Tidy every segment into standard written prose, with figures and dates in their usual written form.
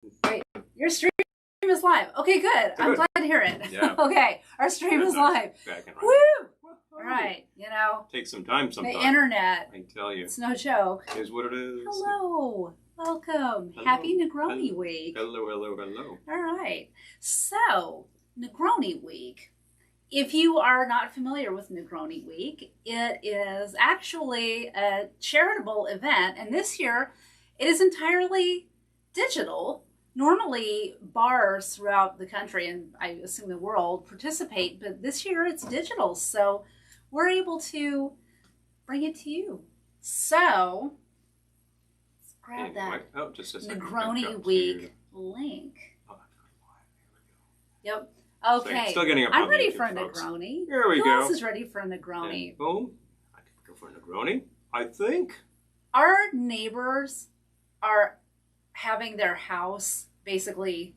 Wait, your stream is live. Okay, good. I'm glad to hear it. Yeah. Okay, our stream is live. Woo! All right, you know. Takes some time sometimes. The internet. I can tell you. It's no joke. It is what it is. Hello. Welcome. Hello. Happy Negroni Week. Hello, hello, hello. All right. So, Negroni Week. If you are not familiar with Negroni Week, it is actually a charitable event, and this year it is entirely digital. Normally, bars throughout the country, and I assume the world, participate, but this year it's digital, so we're able to bring it to you. So, let's grab that Negroni Week link. Yep. Okay. Still getting up I'm ready for a Negroni. Here we go. Who else is ready for a Negroni? And boom. I can go for a Negroni, I think. Our neighbors are having their house basically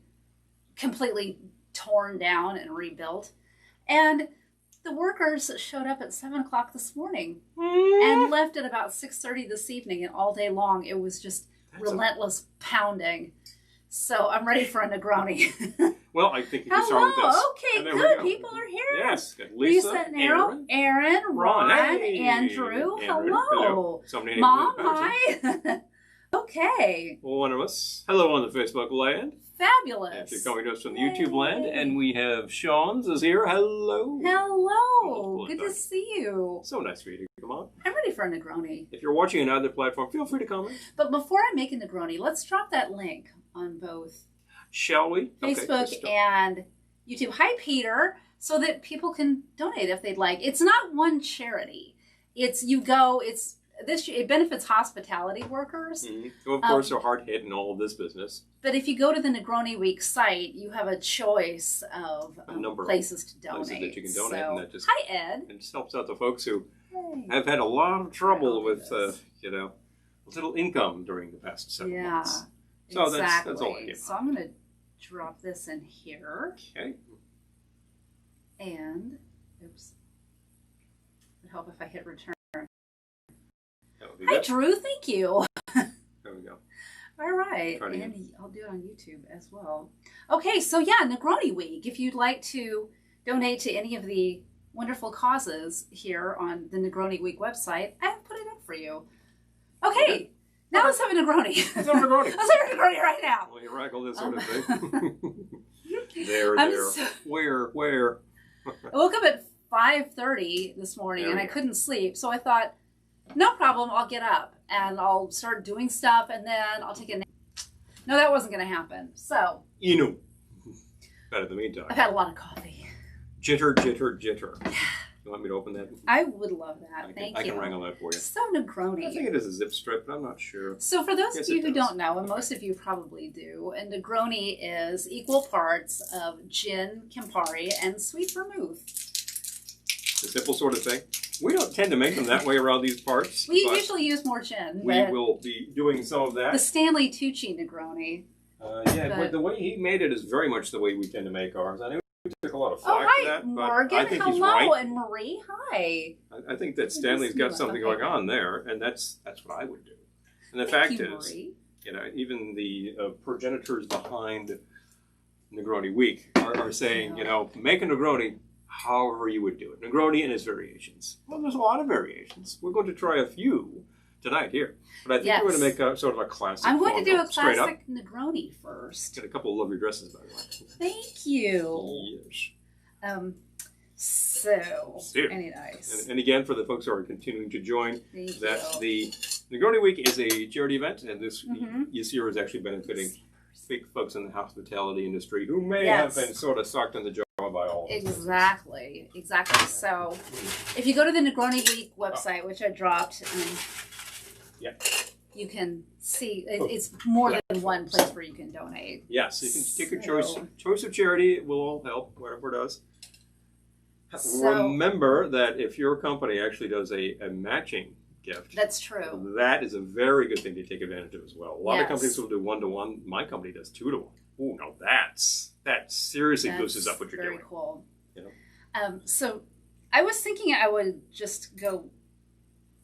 completely torn down and rebuilt. And the workers showed up at 7 o'clock this morning and left at about 6:30 this evening, and all day long it was just relentless pounding. So I'm ready for a Negroni. Well, I think you can start with this. Okay, good. People are here. Yes, good. Lisa, Aaron, Ron, hey. Andrew. Hello. Somebody Mom, hi. Okay. One of us. Hello on the Facebook land. Fabulous. If you're coming to us from the YouTube land, and we have Sean's is here. Hello. Hello. Good to see you. So nice for you to come on. I'm ready for a Negroni. If you're watching on either platform, feel free to comment. But before I make a Negroni, let's drop that link on both. Shall we? Facebook and YouTube. Hi, Peter. So that people can donate if they'd like. It's not one charity. It's you go. It's this. It benefits hospitality workers. Who, of course, are hard hit in all of this business. But if you go to the Negroni Week site, you have a choice of places to donate. Places that you can donate, and that just hi, Ed. It just helps out the folks who have had a lot of trouble with little income during the past 7 months. So exactly. that's all I get. So I'm going to drop this in here. Okay. And, oops. It would help if I hit return. Hi, Drew. Thank you. There we go. All right. And I'll do it on YouTube as well. Okay, so yeah, Negroni Week. If you'd like to donate to any of the wonderful causes here on the Negroni Week website, I have put it in for you. Okay. Now let's have a Negroni. Let's have a Negroni. Let's have a Negroni right now. Well, you wrangle this sort of thing. There. Where? I woke up at 5:30 this morning and I couldn't sleep. So I thought, no problem, I'll get up and I'll start doing stuff and then I'll take a nap. No, that wasn't going to happen. So. But in the meantime. I've had a lot of coffee. Jitter, jitter, jitter. You want me to open that? I would love that. Thank you. I can wrangle that for you. So Negroni. I think it is a zip strip, but I'm not sure. So for those of you who don't know, and most of you probably do, a Negroni is equal parts of gin, Campari, and sweet vermouth. The simple sort of thing. We don't tend to make them that way around these parts. We usually use more gin. We will be doing some of that. The Stanley Tucci Negroni. But the way he made it is very much the way we tend to make ours. I know we took a lot of flack for that, but Morgan, I think hello, he's right. And Marie, hi. I think that Stanley's got something going on there, and that's what I would do. And the fact is, even the progenitors behind Negroni Week are saying, make a Negroni however you would do it. Negroni and its variations. Well, there's a lot of variations. We're going to try a few tonight here. But I think we're going to make a sort of a classic. I'm going to do a classic Negroni first. Get a couple of lovely dresses, by the way. Thank you. Yes. So, anyways. And again, for the folks who are continuing to join, the Negroni Week is a charity event, and this year is actually benefiting big folks in the hospitality industry who may have been sort of sucked in the jaw by all of this. Exactly. So, if you go to the Negroni Week website, which I dropped, you can see it's more than one place where you can donate. Yes, you can take a choice of charity. It will all help, whatever it does. So, remember that if your company actually does a matching gift, that's true. That is a very good thing to take advantage of as well. A lot of companies will do 1-to-1. My company does 2-to-1. Oh, no, that seriously boosts up what you're doing. Very cool. So I was thinking I would just go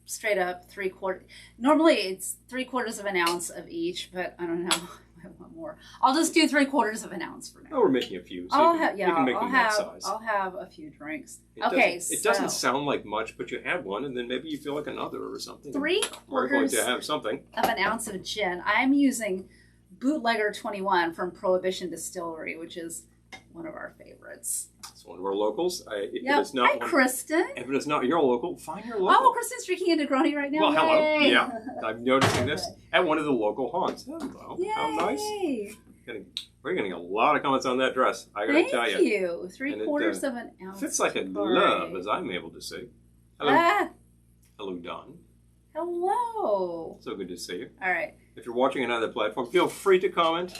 straight up 3/4. Normally it's 3/4 of an ounce of each, but I don't know. I want more. I'll just do 3/4 of an ounce for now. Oh, we're making a few. So I'll you have can make them that size. I'll have a few drinks. It doesn't sound like much, but you have one, and then maybe you feel like another or something. 3/4 We're going to have something of an ounce of gin. I'm using Bootlegger 21 from Prohibition Distillery, which is one of our favorites. It's one of our locals. Hi, Kristen. If it's not your local, find your local. Oh, Kristen's drinking a Negroni right now. Well, hello. Yay. Yeah, I'm noticing this at one of the local haunts. Hello. Yay. How nice. We're getting a lot of comments on that dress. I gotta tell you. Thank you. 3/4 of an ounce. Fits like a glove, as I'm able to see. Hello. Hello, Don. Hello. So good to see you. All right. If you're watching another platform, feel free to comment.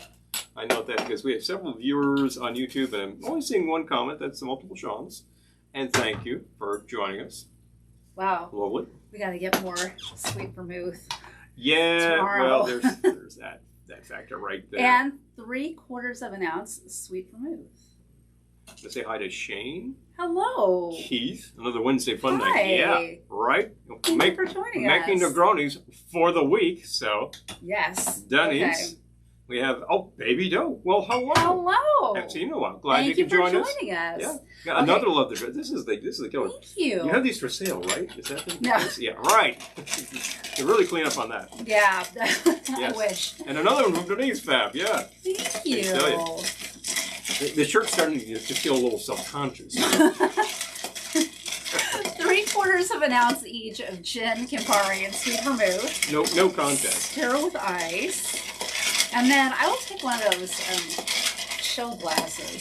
I note that because we have several viewers on YouTube, and I'm only seeing one comment. That's multiple Sean's. And thank you for joining us. Wow. Lovely. We got to get more sweet vermouth. Yeah. Tomorrow. Well, there's that factor right there. And 3/4 of an ounce sweet vermouth. Let's say hi to Shane. Hello. Keith. Another Wednesday fun Hi. night. Yeah. Right. Thank you for joining us. Making Negronis for the week. So. Yes. Denny's. Okay. We have, Baby Doe. Well, hello. Hello. Haven't seen you in a while. Glad Thank you can join us. Thank you for joining us. Yeah. Got another love. This is the killer. Thank you. You have these for sale, right? Is that the No. Yeah, right. You really clean up on that. Yeah. Yes. I wish. And another one from Denise Fab. Yeah. Thank you. tell you. The shirt's starting to just feel a little self-conscious. 3/4 of an ounce each of gin, Campari, and sweet vermouth. No contest. Stir with ice. And then I will take one of those show glasses.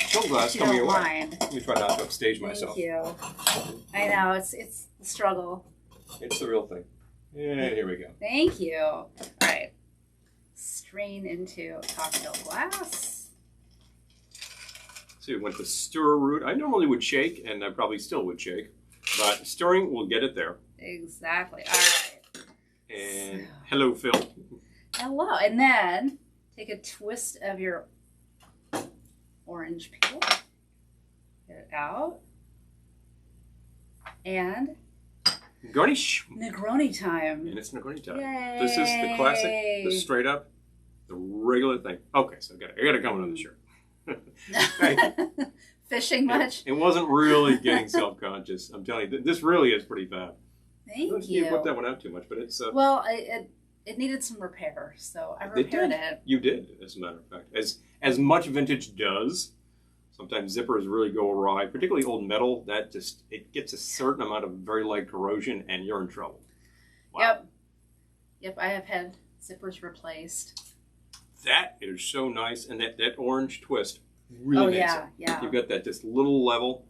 Show glass if you coming don't your way. mind. Let me try not to upstage myself. Thank you. I know, it's a struggle. It's the real thing. Yeah, here we go. Thank you. All right. Strain into a cocktail glass. So we went the stir route. I normally would shake, and I probably still would shake. But stirring will get it there. Exactly. All right. And hello, Phil. Hello. And then take a twist of your orange peel. Get it out. And Negroni time. And it's Negroni time. Yay. This is the classic, the straight up, the regular thing. Okay, so I got to come on the shirt. Fishing much? It wasn't really getting self-conscious. I'm telling you, this really is pretty fab. Thank you. You put that one out too much, but it's... well, it needed some repair, so I repaired it. You did, as a matter of fact. As much vintage does, sometimes zippers really go awry, particularly old metal. It gets a certain amount of very light corrosion, and you're in trouble. Wow. Yep, I have had zippers replaced. That is so nice, and that orange twist really makes it. Yeah. You've got that just little level.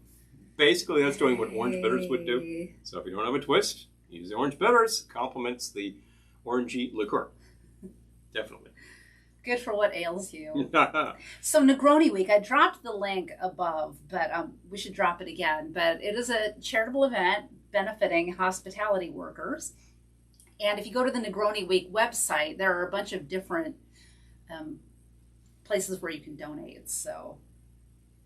Basically, that's doing what orange bitters would do. So if you don't have a twist, use the orange bitters. Complements the orangey liqueur. Definitely. Good for what ails you. So Negroni Week, I dropped the link above, but we should drop it again. But it is a charitable event benefiting hospitality workers. And if you go to the Negroni Week website, there are a bunch of different places where you can donate. So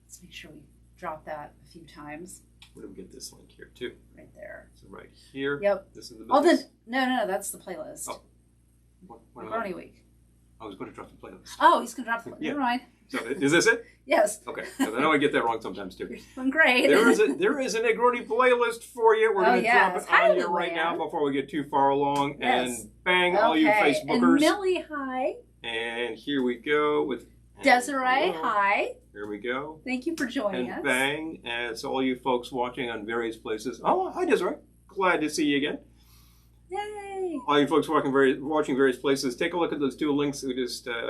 let's make sure we drop that a few times. Where do we get this link here too? Right there. So right here. Yep. This is the business. business. No, that's the playlist. Oh. What Negroni Week. I was going to drop the playlist. Oh, he's going to drop the playlist. Yeah. Never mind. So is this it? Yes. Okay. Because I know I get that wrong sometimes too. You're doing great. There is a Negroni playlist for you. We're going to drop it on you right now before we get too far along. Yes. And bang, all you Facebookers. And Millie, hi. And here we go with Desiree, hi. Here we go. Thank you for joining us. And bang, and it's all you folks watching on various places. Oh, hi Desiree. Glad to see you again. Yay. All you folks watching various places, take a look at those two links I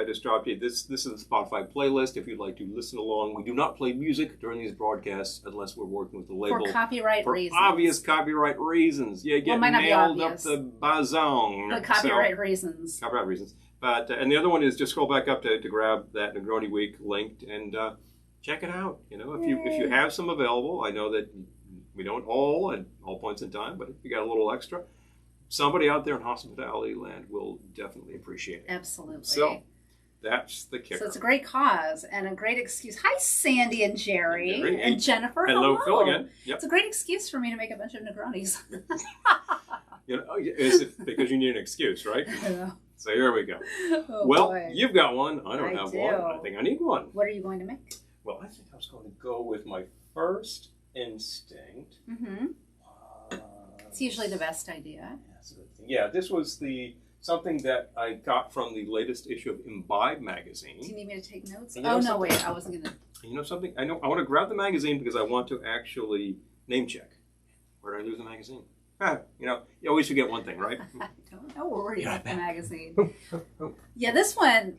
just dropped you. This is the Spotify playlist if you'd like to listen along. We do not play music during these broadcasts unless we're working with the label. For copyright reasons. Obvious copyright reasons. You get nailed up the bazong. But copyright reasons. Copyright reasons. But and the other one is just scroll back up to grab that Negroni Week linked and check it out. You know, if you have some available, I know that we don't all at all points in time, but if you got a little extra, somebody out there in hospitality land will definitely appreciate it. Absolutely. So that's the kicker. So it's a great cause and a great excuse. Hi, Sandy and Jerry and Jennifer. Hello, Phil again. Yep. It's a great excuse for me to make a bunch of Negronis. You know, is it because you need an excuse, right? So here we go. Oh, well, boy. you've got one. I don't have do. one. I think I need one. What are you going to make? Well, I think I was going to go with my first instinct. Mm-hmm. It's usually the best idea. Yeah, this was something that I got from the latest issue of Imbibe magazine. Do you need me to take notes? You know Oh, no, something? wait. I wasn't going to. You know something? I want to grab the magazine because I want to actually name check. Where did I lose the magazine? You always forget one thing, right? Don't worry about the magazine. Yeah, this one,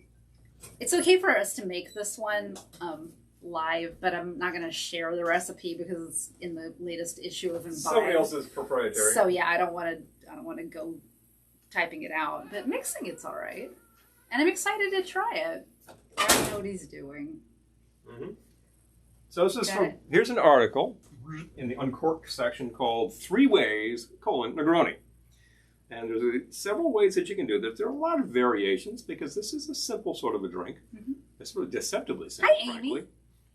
it's okay for us to make this one live, but I'm not going to share the recipe because it's in the latest issue of Imbibe. Somebody else's proprietary. So yeah, I don't want to go typing it out, but mixing it's all right, and I'm excited to try it. I don't know what he's doing. Mm-hmm. So this is here's an article in the Uncorked section called 3 Ways, Negroni. And there's several ways that you can do this. There are a lot of variations because this is a simple sort of a drink. Mm-hmm. It's really deceptively simple, Hi, frankly. Amy.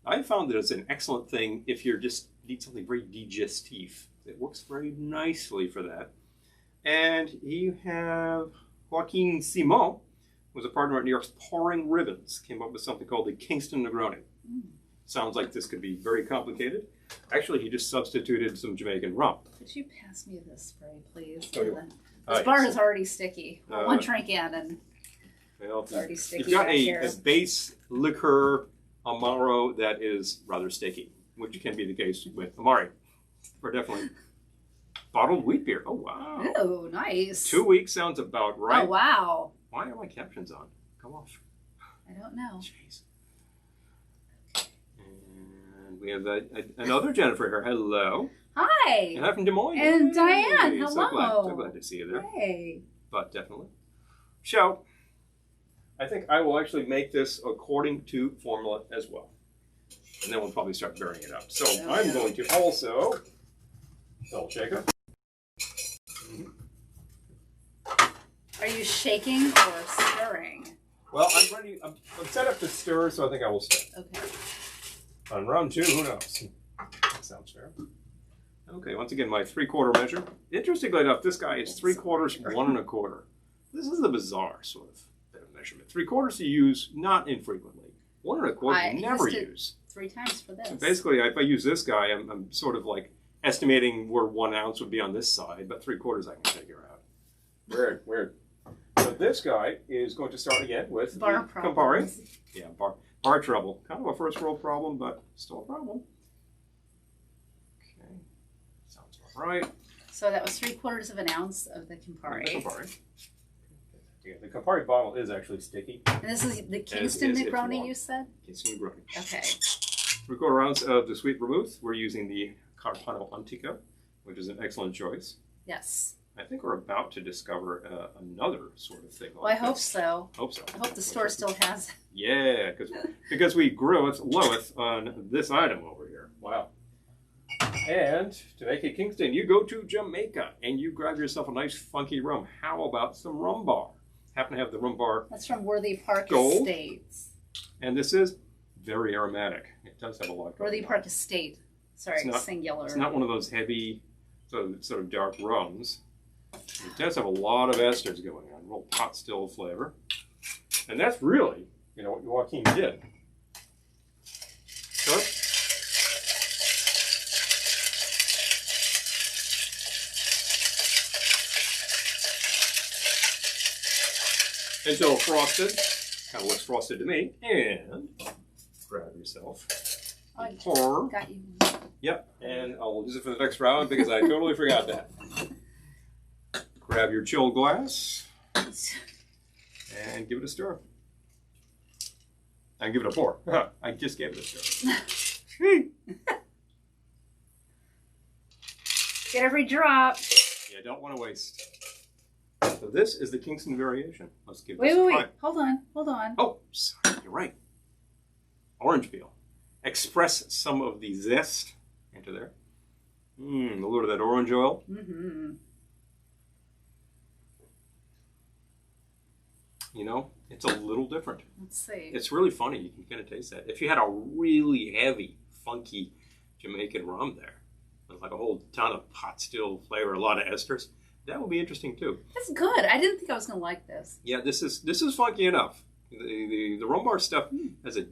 I found that it's an excellent thing if you just need something very digestive. It works very nicely for that. And you have Joaquin Simon, who was a partner at New York's Pouring Ribbons, came up with something called the Kitsch-en Negroni. Mm. Sounds like this could be very complicated. Actually, he just substituted some Jamaican rum. Could you pass me this spray, please? Oh, this bar is already sticky. One drink in, and it's already sticky. You've got a base liquor Amaro that is rather sticky, which can be the case with Amari. Or definitely bottled wheat beer. Oh, wow. Oh, nice. 2 weeks sounds about right. Oh, wow. Why are my captions on? Come off. I don't know. Jeez. And we have another Jennifer here. Hello. Hi. And I'm from Des Moines. And Diane. Hey, Hello. So glad to see you there. Hey. But definitely. So, I think I will actually make this according to formula as well. And then we'll probably start varying it out. So I'm going to also double shake it. Are you shaking or stirring? Well, I'm ready. I'm set up to stir, so I think I will stir. Okay. On round 2, who knows? That sounds fair. Okay, once again, my 3/4 measure. Interestingly enough, this guy is 3/4, 1 1/4. This is a bizarre sort of bit of measurement. 3/4 you use not infrequently. 1 1/4 you never use. 3 times for this. So basically, if I use this guy, I'm sort of like estimating where 1 ounce would be on this side, but 3/4 I can figure out. Weird. So this guy is going to start again with bar Campari. Yeah, bar trouble. Kind of a first world problem, but still a problem. Okay, sounds all right. So that was 3/4 of an ounce of the Campari. Yeah, the Campari bottle is actually sticky. And this is the Kingston Negroni, you said? Kingston Negroni. Okay. 3/4 ounce of the sweet vermouth. We're using the Carpano Antica, which is an excellent choice. Yes. I think we're about to discover another sort of thing. Well, I hope so. Hope so. I hope the store still has it. Yeah, because we grew it loweth on this item over here. Wow. And to make it Kingston, you go to Jamaica and you grab yourself a nice funky rum. How about some rum bar? Happen to have the rum bar. That's from Worthy Park Gold. Estates. And this is very aromatic. It does have a lot. Worthy Park Estate. Sorry, singular. It's not one of those heavy, sort of dark rums. It does have a lot of esters going on, real pot still flavor. And that's really, what Joaquin did. Sure. Until frosted, kind of looks frosted to me. And grab yourself. Pour. Got you. Yep, and I'll use it for the next round because I totally forgot that. Grab your chilled glass and give it a stir. And give it a pour. I just gave it a stir. Get every drop. You don't want to waste. So this is the Kingston variation. Let's give this a try. Wait. Hold on. Oh, sorry, you're right. Orange peel. Express some of the zest into there. A little of that orange oil. Mm-hmm. It's a little different. Let's see. It's really funny. You can kind of taste that. If you had a really heavy, funky Jamaican rum there, with like a whole ton of pot still flavor, a lot of esters, That would be interesting too. That's good. I didn't think I was going to like this. Yeah, this is funky enough. The rum bar stuff has a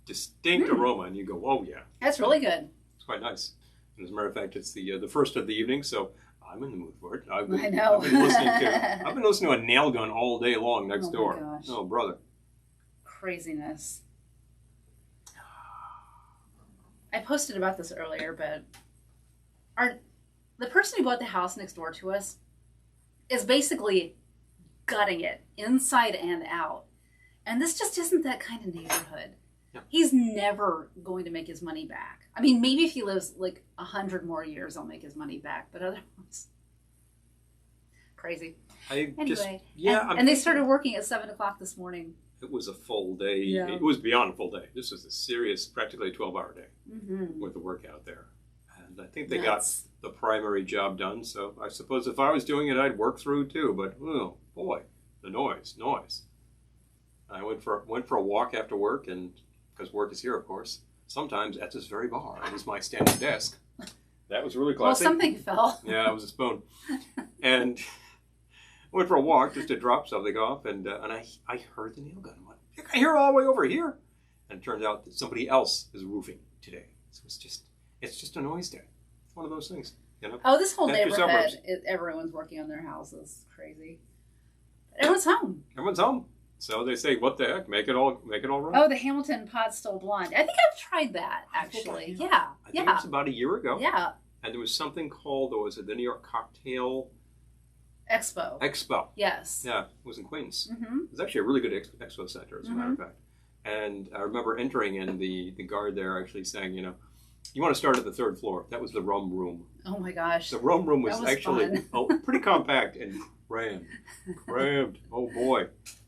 distinct aroma, and you go, oh yeah. That's really good. It's quite nice. And as a matter of fact, it's the first of the evening, so I'm in the mood for it. I know. I've been listening to a nail gun all day long next door. My gosh. Oh, brother. Craziness. I posted about this earlier, but the person who bought the house next door to us is basically gutting it inside and out. And this just isn't that kind of neighborhood. Yeah. He's never going to make his money back. I mean, maybe if he lives like 100 more years, I'll make his money back. But otherwise, crazy. And they started working at 7 o'clock this morning. It was a full day. Yeah. It was beyond a full day. This was a serious, practically 12-hour day worth of work out there. And I think they got the primary job done. So I suppose if I was doing it, I'd work through too. But, oh, boy, the noise. I went for a walk after work, and because work is here, of course, sometimes at this very bar. It was my standing desk. That was really classic. Well, something fell. Yeah, it was a spoon. And I went for a walk just to drop something off, and I heard the nail gun. I went, I hear it all the way over here. And it turns out that somebody else is roofing today. So it's just a noise day. It's one of those things, you know. Oh, this whole neighborhood, everyone's working on their houses. Crazy. But everyone's home. Everyone's home. So they say, what the heck? Make it all right. Oh, the Hamilton pot still blonde. I think I've tried that, actually. I think it was about a year ago. Yeah. And there was something called, the New York Cocktail Expo. Yes. Yeah, it was in Queens. Mm-hmm. It was actually a really good expo center, as a matter of fact. And I remember entering, and the guard there actually saying, you want to start at the third floor. That was the rum room. Oh my gosh. The rum room was actually pretty compact and crammed. Oh boy.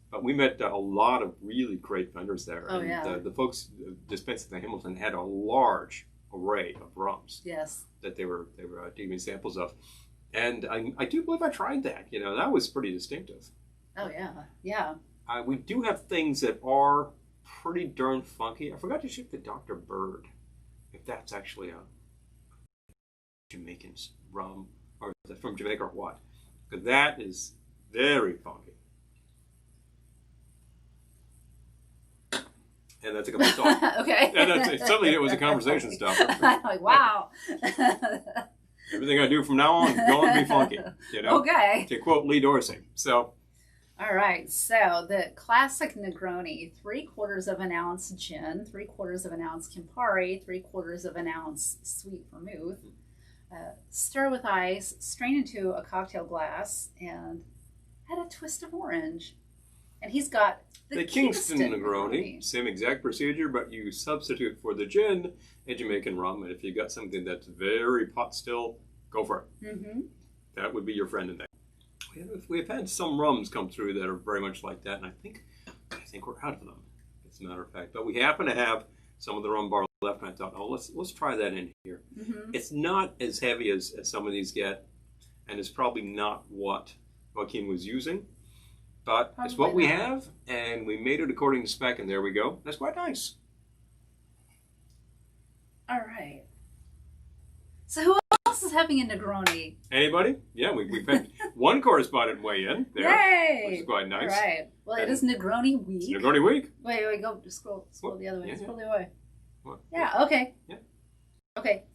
But we met a lot of really great vendors there. Oh, and yeah. The folks dispensing the Hamilton had a large array of rums. Yes. That they were taking samples of. And I do believe I tried that. That was pretty distinctive. Oh, yeah. We do have things that are pretty darn funky. I forgot to check the Dr. Bird, if that's actually a Jamaican rum, or is it from Jamaica or what? Because that is very funky. And that's a couple of thoughts. Okay. And suddenly it was a conversation stopper. I'm like, wow. Everything I do from now on is going to be funky. Okay. To quote Lee Dorsey. So. All right. So the classic Negroni, 3/4 of an ounce gin, 3/4 of an ounce Campari, 3/4 of an ounce sweet vermouth. Stir with ice, strain into a cocktail glass, and add a twist of orange. And he's got the Kitsch-en Negroni, same exact procedure, but you substitute for the gin a Jamaican rum. And if you got something that's very pot still, go for it. Mm-hmm. That would be your friend in there. We've had some rums come through that are very much like that, and I think we're out of them, as a matter of fact. But we happen to have some of the rum bar left, and I thought, let's try that in here. Mm-hmm. It's not as heavy as some of these get, and it's probably not what Joaquin was using. But it's what we have, and we made it according to spec, and there we go. That's quite nice. All right. So who else is having a Negroni? Anybody? Yeah, we've had one correspondent weigh in there. Yay! Which is quite nice. All right. Well, it is Negroni week. It's Negroni week. Wait, go. Scroll the other way. Yeah, Scroll the other way. What? Yeah, okay. Yeah. Okay.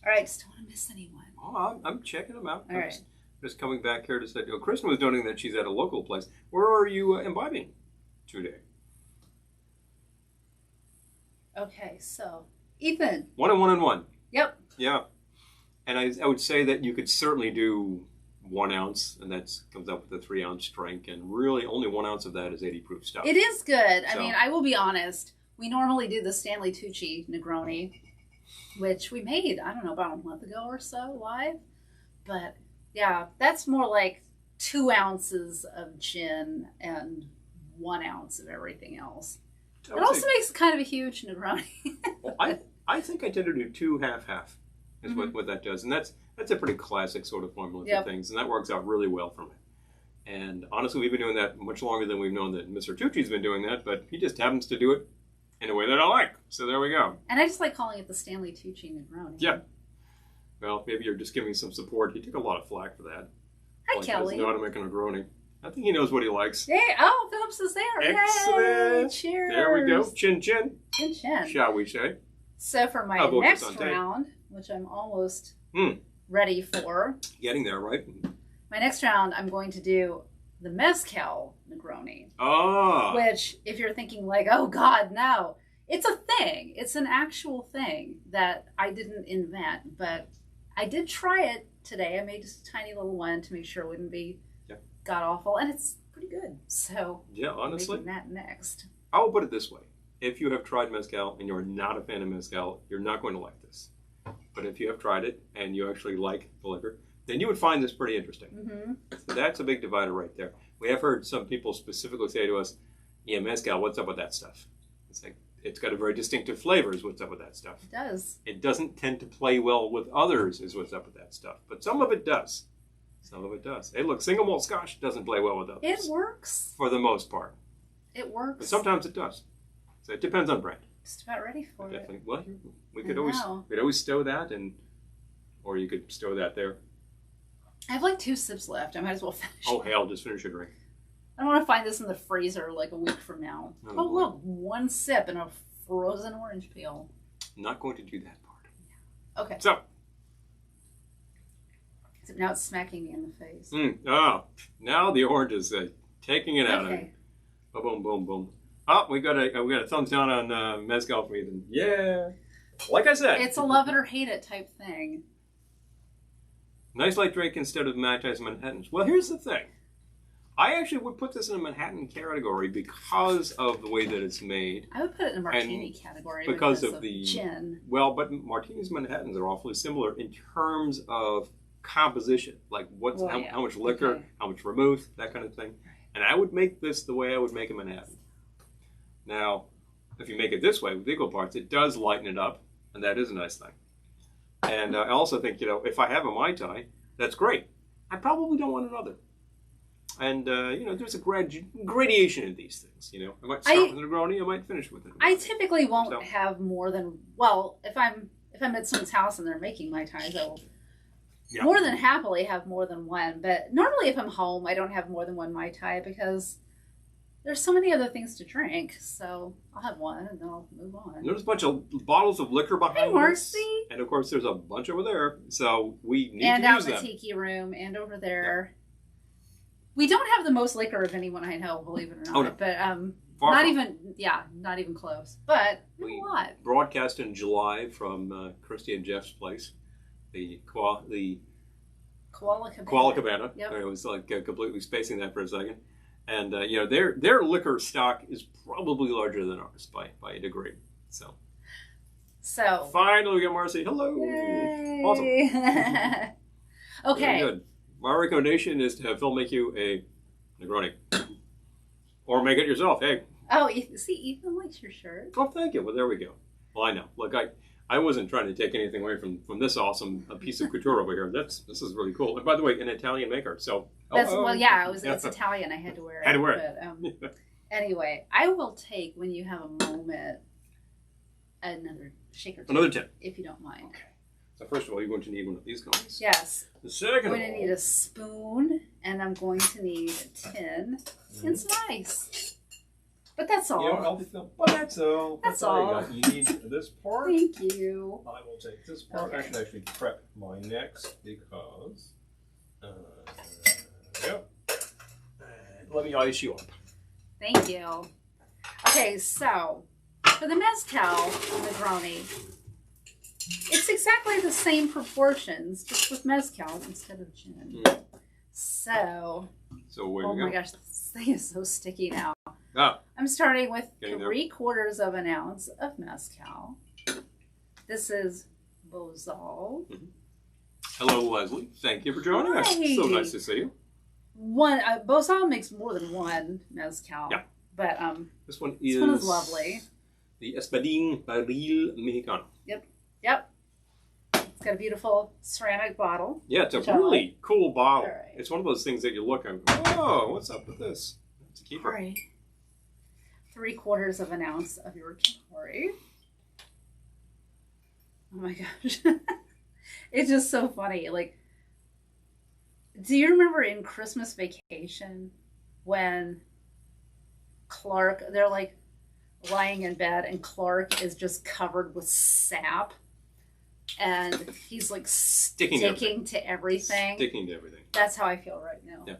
All right, just don't want to miss anyone. Oh, I'm checking them out. All right. Just coming back here to say, Kristen was noting that she's at a local place. Where are you imbibing today? Okay, so Ethan. 1 and 1 and 1. Yep. Yeah, and I would say that you could certainly do 1 ounce, and that comes up with a 3-ounce drink, and really only 1 ounce of that is 80 proof stuff. It is good. I mean, I will be honest. We normally do the Stanley Tucci Negroni, which we made, I don't know, about a month ago or so live, but. Yeah, that's more like 2 ounces of gin and 1 ounce of everything else. It also makes kind of a huge Negroni. Well, I think I tend to do 2 half-half is what that does. And that's a pretty classic sort of formula for things. And that works out really well for me. And honestly, we've been doing that much longer than we've known that Mr. Tucci's been doing that. But he just happens to do it in a way that I like. So there we go. And I just like calling it the Stanley Tucci Negroni. Yeah. Well, maybe you're just giving some support. He took a lot of flack for that. Hi, Like, Kelly. He doesn't know how to make a Negroni. I think he knows what he likes. Yeah. Oh, Phillips is there. Excellent. Yay. Cheers. There we go. Chin chin. Chin chin. Shall we say? So for my next round, which I'm almost ready for. Getting there, right? My next round, I'm going to do the mezcal Negroni. Ah. Which, if you're thinking like, oh God, no. It's a thing. It's an actual thing that I didn't invent, but I did try it today. I made just a tiny little one to make sure it wouldn't be god awful, and it's pretty good. So yeah, honestly, I'm making that next. I will put it this way: if you have tried mezcal and you're not a fan of mezcal, you're not going to like this. But if you have tried it and you actually like the liquor, then you would find this pretty interesting. Mm-hmm. So that's a big divider right there. We have heard some people specifically say to us, "Yeah, mezcal, what's up with that stuff?" It's like it's got a very distinctive flavors. What's up with that stuff? It does. It doesn't tend to play well with others. Is what's up with that stuff. But some of it does. Some of it does. Hey, look, single malt Scotch doesn't play well with others. It works. For the most part. It works. But sometimes it does. So it depends on brand. Just about ready for Definitely. it. Well, we could always stow that, or you could stow that there. I have like 2 sips left. I might as well finish. Oh hell, just finish your drink. I don't want to find this in the freezer like a week from now. Oh look, 1 sip and a frozen orange peel. Not going to do that part. Okay. So. Now it's smacking me in the face. Now the orange is taking it out of me. Oh, boom, boom, boom. Oh, we got a thumbs down on mezcal for me. Then yeah, like I said, it's a love it or hate it type thing. Nice light drink instead of Mai Tais Manhattans. Well, here's the thing. I actually would put this in a Manhattan category because of the way that it's made. I would put it in the martini category because of the gin. Well, but martinis Manhattans are awfully similar in terms of composition, like how much liquor, how much vermouth, that kind of thing. And I would make this the way I would make a Manhattan. Now, if you make it this way with equal parts, it does lighten it up, and that is a nice thing. And I also think, if I have a Mai Tai, that's great. I probably don't want another. And, there's a gradation in these things, I might start with a Negroni, I might finish with it. I typically won't have more than, if I'm at someone's house and they're making Mai Tais, I will more than happily have more than one. But normally if I'm home, I don't have more than one Mai Tai because there's so many other things to drink. So I'll have one and then I'll move on. There's a bunch of bottles of liquor behind us. And of course there's a bunch over there. So we need to use them. And out in the tiki room and over there. Yeah. We don't have the most liquor of anyone I know, believe it or not. Oh, no. But not even close. But we have a lot. Broadcast in July from Christy and Jeff's place. The Koala Cabana. Yep. I was like completely spacing that for a second. And their liquor stock is probably larger than ours by a degree. So finally we got Marcy. Hello. Yay. Awesome. Okay. Very good. My recommendation is to have Phil make you a Negroni. Or make it yourself. Hey. Oh, see, Ethan likes your shirt. Oh, thank you. Well, there we go. Well, I know. Look, I wasn't trying to take anything away from this awesome piece of couture over here. This is really cool. And by the way, an Italian maker. So it's Italian. I had to wear it. Had to wear it. But, anyway, I will take when you have a moment another shaker. Another tip, if you don't mind. Okay. So first of all, you're going to need one of these coins. Yes. The second, I'm going to need a spoon, and I'm going to need a tin and some ice. But that's all. That's all. That's all. You need this part. Thank you. I will take this part. Okay. I should actually prep my next because. Let me ice you up. Thank you. Okay, so for the mezcal Negroni, it's exactly the same proportions, just with mezcal instead of gin. So where oh my gosh, this thing is so sticky now. I'm starting with 3/4 of an ounce of mezcal. This is Bozal. Mm-hmm. Hello, Leslie. Thank you for joining us. So nice to see you. Bozal makes more than one mezcal. Yeah. But this one is lovely. The Espadín Barril Mexicano. Yep. It's got a beautiful ceramic bottle. Yeah, it's a really cool bottle. Right. It's one of those things that you look at and go, oh, what's up with this? It's a keeper. All right. 3/4 of an ounce of your Chicory. Oh my gosh. It's just so funny. Like, do you remember in Christmas Vacation when they're like lying in bed and Clark is just covered with sap and he's like sticking to everything. Sticking to everything. That's how I feel right now. Yeah,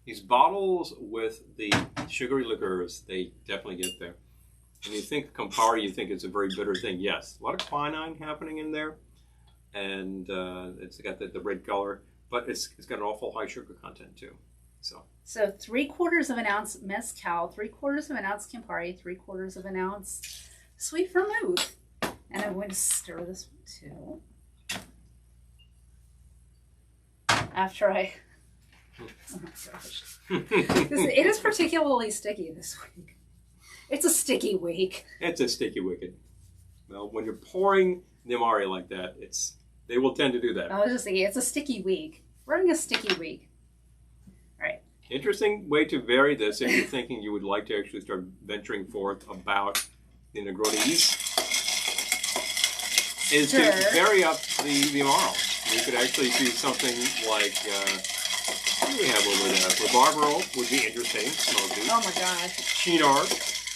these bottles with the sugary liquors, they definitely get there. And you think Campari, you think it's a very bitter thing. Yes, a lot of quinine happening in there, and it's got the red color, but it's got an awful high sugar content too. So 3/4 of an ounce mezcal, 3/4 of an ounce Campari, 3/4 of an ounce sweet vermouth, and I'm going to stir this one too. After I, oh my gosh, it is particularly sticky this week. It's a sticky week. It's a sticky wicked. Well, when you're pouring the Amari like that, they will tend to do that. I was just thinking, it's a sticky week. We're having a sticky week. All right. Interesting way to vary this if you're thinking you would like to actually start venturing forth about the Negronis is to vary up the Amaro. You could actually do something like, what do we have over there? Rabarbaro would be interesting. Smoky. Oh my God. Chinar.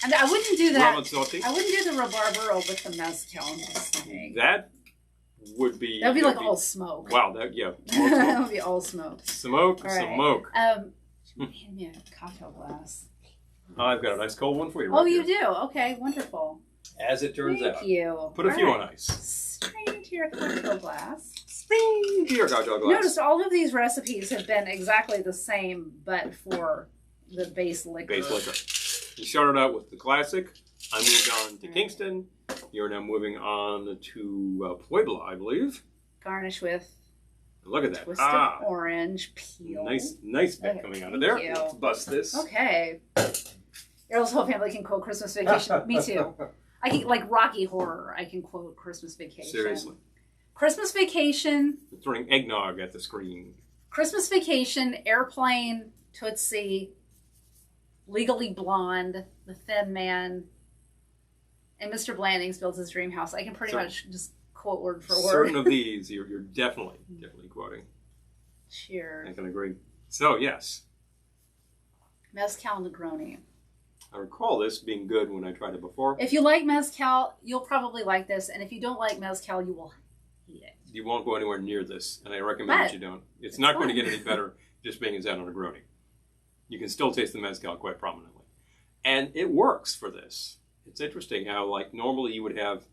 And I wouldn't do that. Ramazzotti. I wouldn't do the rabarbaro with the mezcal. I'm just saying. That would be. That would be like all smoke. Wow. That would be all smoke. Smoke. All right. Smoke. Hand me a cocktail glass. I've got a nice cold one for you. Oh, you do? Okay, wonderful. As it turns out. Thank you. Put a few on ice. Straight into your cocktail glass. Spring to your cocktail glass. Notice all of these recipes have been exactly the same, but for the base liquor. You started out with the classic. I moved on to Kingston. You're now moving on to Puebla, I believe. Garnish with. Look at that. Twisted orange peel. Nice bit coming out of there. You. Let's bust this. Okay. Errol's whole family can quote Christmas Vacation. Me too. I can, like Rocky Horror, I can quote Christmas Vacation. Seriously. Christmas Vacation. You're throwing eggnog at the screen. Christmas Vacation, Airplane, Tootsie, Legally Blonde, The Thin Man, and Mr. Blandings Builds His Dream House. I can pretty much just quote word for word. Certain of these you're definitely quoting. Cheers. I can agree. So, yes. Mezcal Negroni. I recall this being good when I tried it before. If you like mezcal, you'll probably like this. And if you don't like mezcal, you will hate it. You won't go anywhere near this, and I recommend that you don't. It's not going to get any better just being as out on a Negroni. You can still taste the mezcal quite prominently. And it works for this. It's interesting how, like, normally you would have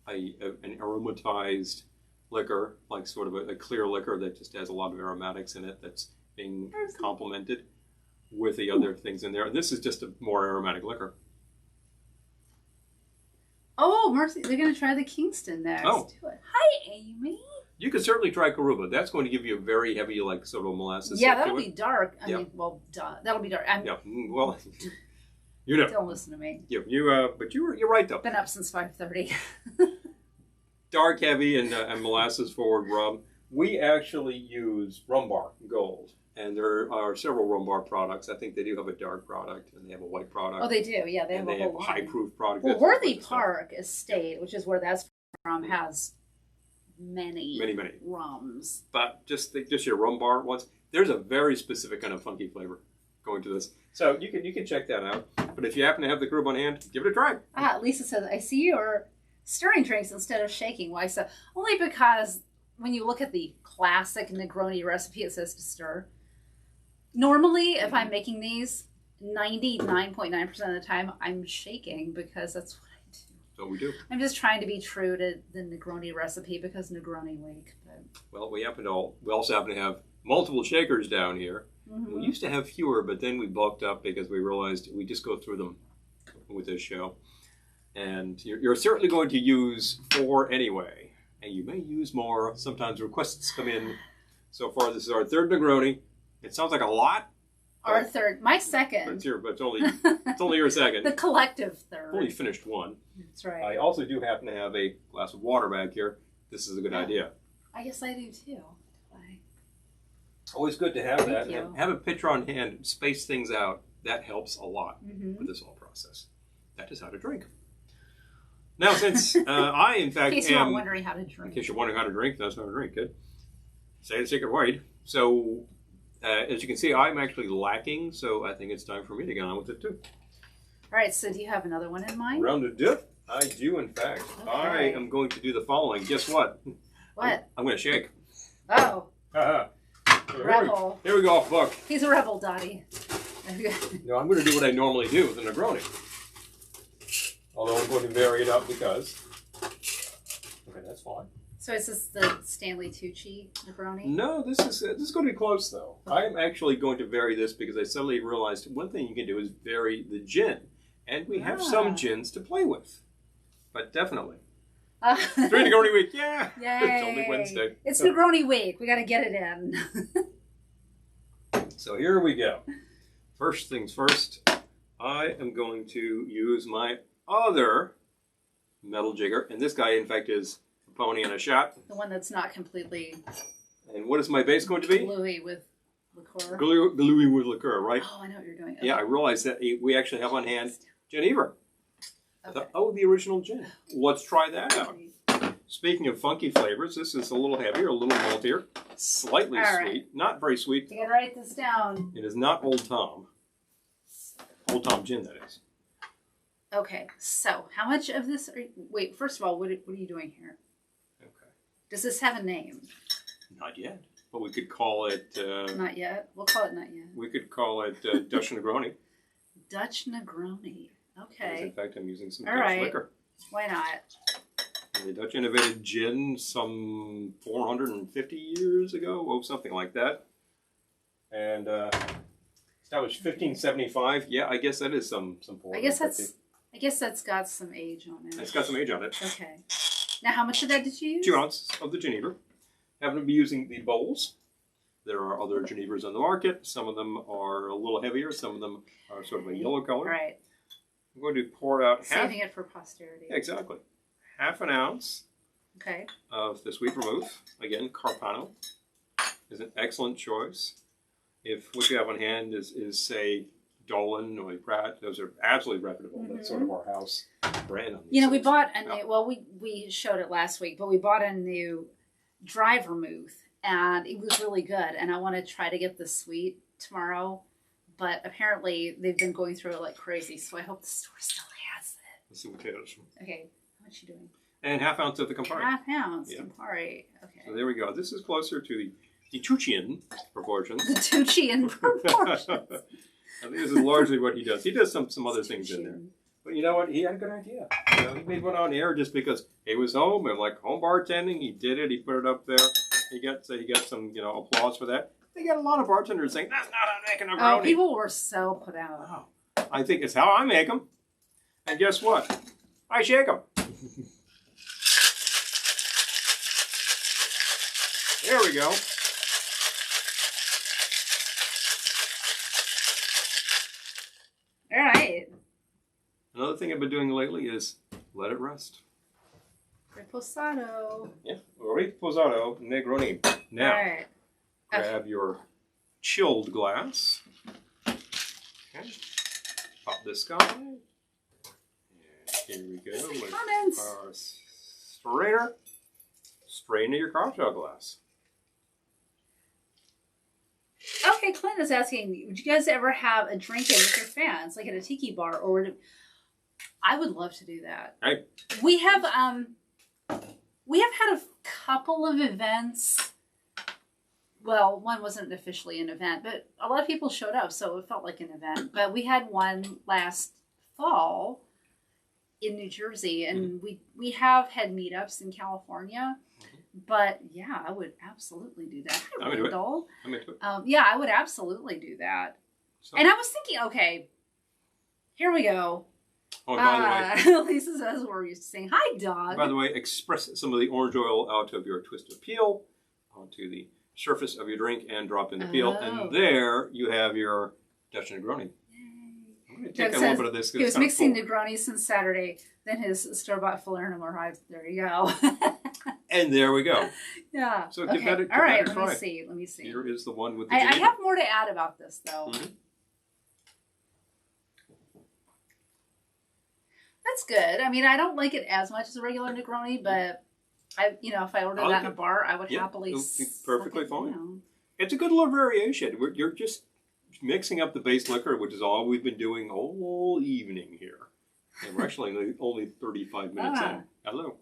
an aromatized liquor, like sort of a clear liquor that just has a lot of aromatics in it that's being complemented with the other things in there. And this is just a more aromatic liquor. Oh, Mercy, they're going to try the Kingston next. Oh. Do it. Hi, Amy. You could certainly try Karuba. That's going to give you a very heavy, like, sort of molasses. Yeah, that'll be dark. I mean, well, duh. That'll be dark. Yeah, well, you know. Don't listen to me. But you're right, though. Been up since 5:30. Dark, heavy, and molasses forward rum. We actually use Rum Bar Gold. And there are several Rum Bar products. I think they do have a dark product, and they have a white product. Oh, they do. Yeah, they have a whole high-proof product. Well, Worthy Park Estate, which is where that's from, has many rums. But just your Rum Bar ones. There's a very specific kind of funky flavor going to this. So you can check that out. But if you happen to have the Karuba on hand, give it a try. Lisa says, I see you're stirring drinks instead of shaking. Why so? Only because when you look at the classic Negroni recipe, it says to stir. Normally, if I'm making these, 99.9% of the time, I'm shaking because that's what I do. So we do. I'm just trying to be true to the Negroni recipe because Negroni week. But. Well, we also happen to have multiple shakers down here. Mm-hmm. We used to have fewer, but then we bulked up because we realized we just go through them with this show. And you're certainly going to use 4 anyway. And you may use more. Sometimes requests come in. So far, this is our 3rd Negroni. It sounds like a lot. Our 3rd. My 2nd. But it's only your 2nd. The collective 3rd. Only finished 1. That's right. I also do happen to have a glass of water back here. This is a good idea. I guess I do too. Always good to have that. You. Have a pitcher on hand, space things out. That helps a lot with this whole process. That is how to drink. Now, since I, in fact, in case you're wondering how to drink. In case you're wondering how to drink, that's how to drink. Good. Say the secret word. So, as you can see, I'm actually lacking, so I think it's time for me to get on with it, too. All right, so do you have another one in mind? Rounded dip? I do, in fact. Okay. I am going to do the following. Guess what? What? I'm going to shake. Oh. Rebel. Here we go, off book. He's a rebel, Dottie. No, I'm going to do what I normally do with the Negroni. Although I'm going to vary it up because... Okay, that's fine. So is this the Stanley Tucci Negroni? No, this is going to be close, though. Okay. I'm actually going to vary this because I suddenly realized one thing you can do is vary the gin. And we have some gins to play with. But definitely. 3 Negroni week, yeah! Yay! It's only Wednesday. It's Negroni week. We got to get it in. So here we go. First things first, I am going to use my other metal jigger. And this guy, in fact, is a pony and a shot. The one that's not completely... And what is my base going to be? Gluey with liqueur. Gluey with liqueur, right? Oh, I know what you're doing. Okay. Yeah, I realized that we actually have on hand Geneva. Okay. The original gin. Let's try that out. Speaking of funky flavors, this is a little heavier, a little maltier, slightly sweet, not very sweet. You gotta write this down. It is not Old Tom. Old Tom gin, that is. Okay, so how much of this wait, first of all, what are you doing here? Okay. Does this have a name? Not yet. But we could call it... not yet? We'll call it not yet. We could call it Dutch Negroni. Dutch Negroni. Okay. Because in fact, I'm using some Dutch liquor. Why not? And the Dutch innovated gin some 450 years ago, or something like that. And established 1575. Yeah, I guess that is some 450. I guess that's got some age on it. It's got some age on it. Okay. Now, how much of that did you use? 2 ounces of the Geneva. Happen to be using the bowls. There are other Genevers on the market. Some of them are a little heavier. Some of them are sort of a yellow color. Right. I'm going to pour out saving it for posterity. Yeah, exactly. Half an ounce. Okay. Of the sweet vermouth. Again, Carpano is an excellent choice. If what you have on hand is say Dolan or Pratt, those are absolutely reputable. Mm-hmm. That's sort of our house brand on these. You know, we bought a new. Well, we showed it last week, but we bought a new dry vermouth, and it was really good. And I want to try to get the sweet tomorrow, but apparently they've been going through it like crazy. So I hope the store still has it. Let's see what it is. Okay, how much are you doing? And half ounce of the Campari. Half ounce Campari. Okay. So there we go. This is closer to the Kitsch-en proportions. The Kitsch-en proportions. I think this is largely what he does. He does some other things in there. But you know what? He had a good idea. You know, he made one on air just because he was home and like home bartending. He did it. He put it up there. He got some applause for that. They got a lot of bartenders saying that's not how I make a Negroni. Oh, people were so put out. Oh, I think it's how I make them. And guess what? I shake them. There we go. All right. Another thing I've been doing lately is let it rest. Reposado. Yeah, Reposado Negroni. Now, grab your chilled glass. Okay. Pop this guy. And here we go. With our strainer. Strain into your cocktail glass. Okay, Clint is asking, would you guys ever have a drink-in with your fans, like at a tiki bar, or I would love to do that. Right. We have had a couple of events. Well, one wasn't officially an event, but a lot of people showed up, so it felt like an event. But we had one last fall in New Jersey, and we have had meetups in California. But yeah, I would absolutely do that. I'm into it. Yeah, I would absolutely do that. So, and I was thinking, okay, here we go. Oh, and by the way, Lisa says we're used to saying hi, dog. By the way, express some of the orange oil out of your twisted peel onto the surface of your drink and drop in the peel. And there you have your Dutch Negroni. I'm going to take a little bit of this. He was mixing Negroni since Saturday. Then his store-bought Falernum arrived. There you go. And there we go. Yeah. So give that a try. All right, let me see. Here is the one with the I have more to add about this, though. Mm-hmm. That's good. I mean, I don't like it as much as a regular Negroni, but if I ordered that in a bar, I would happily. It would be perfectly fine. It's a good little variation. You're just mixing up the base liquor, which is all we've been doing all evening here. And we're actually only 35 minutes in. Hello.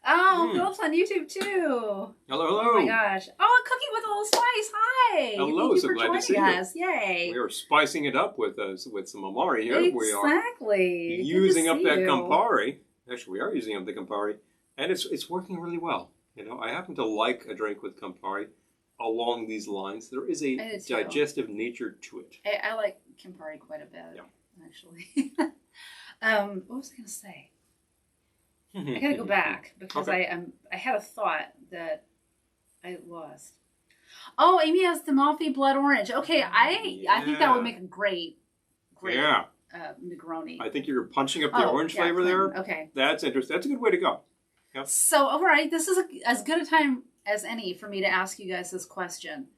Oh, Philip's on YouTube too. Hello, hello. Oh my gosh. Oh, a cookie with a little spice. Hi. Hello, Thank you so for glad to see us. you. Yay. We are spicing it up with some Amari here. Exactly. We are using up that Campari. Actually, we are using up the Campari, and it's working really well. I happen to like a drink with Campari along these lines. There is a digestive nature to it. I like Campari quite a bit, actually. What was I going to say? I got to go back because I had a thought that I lost. Oh, Amy has the Malfi Blood Orange. Okay, I think that would make a great Negroni. I think you're punching up the orange flavor there. Okay. That's interesting. That's a good way to go. Yep. So, all right, this is as good a time as any for me to ask you guys this question.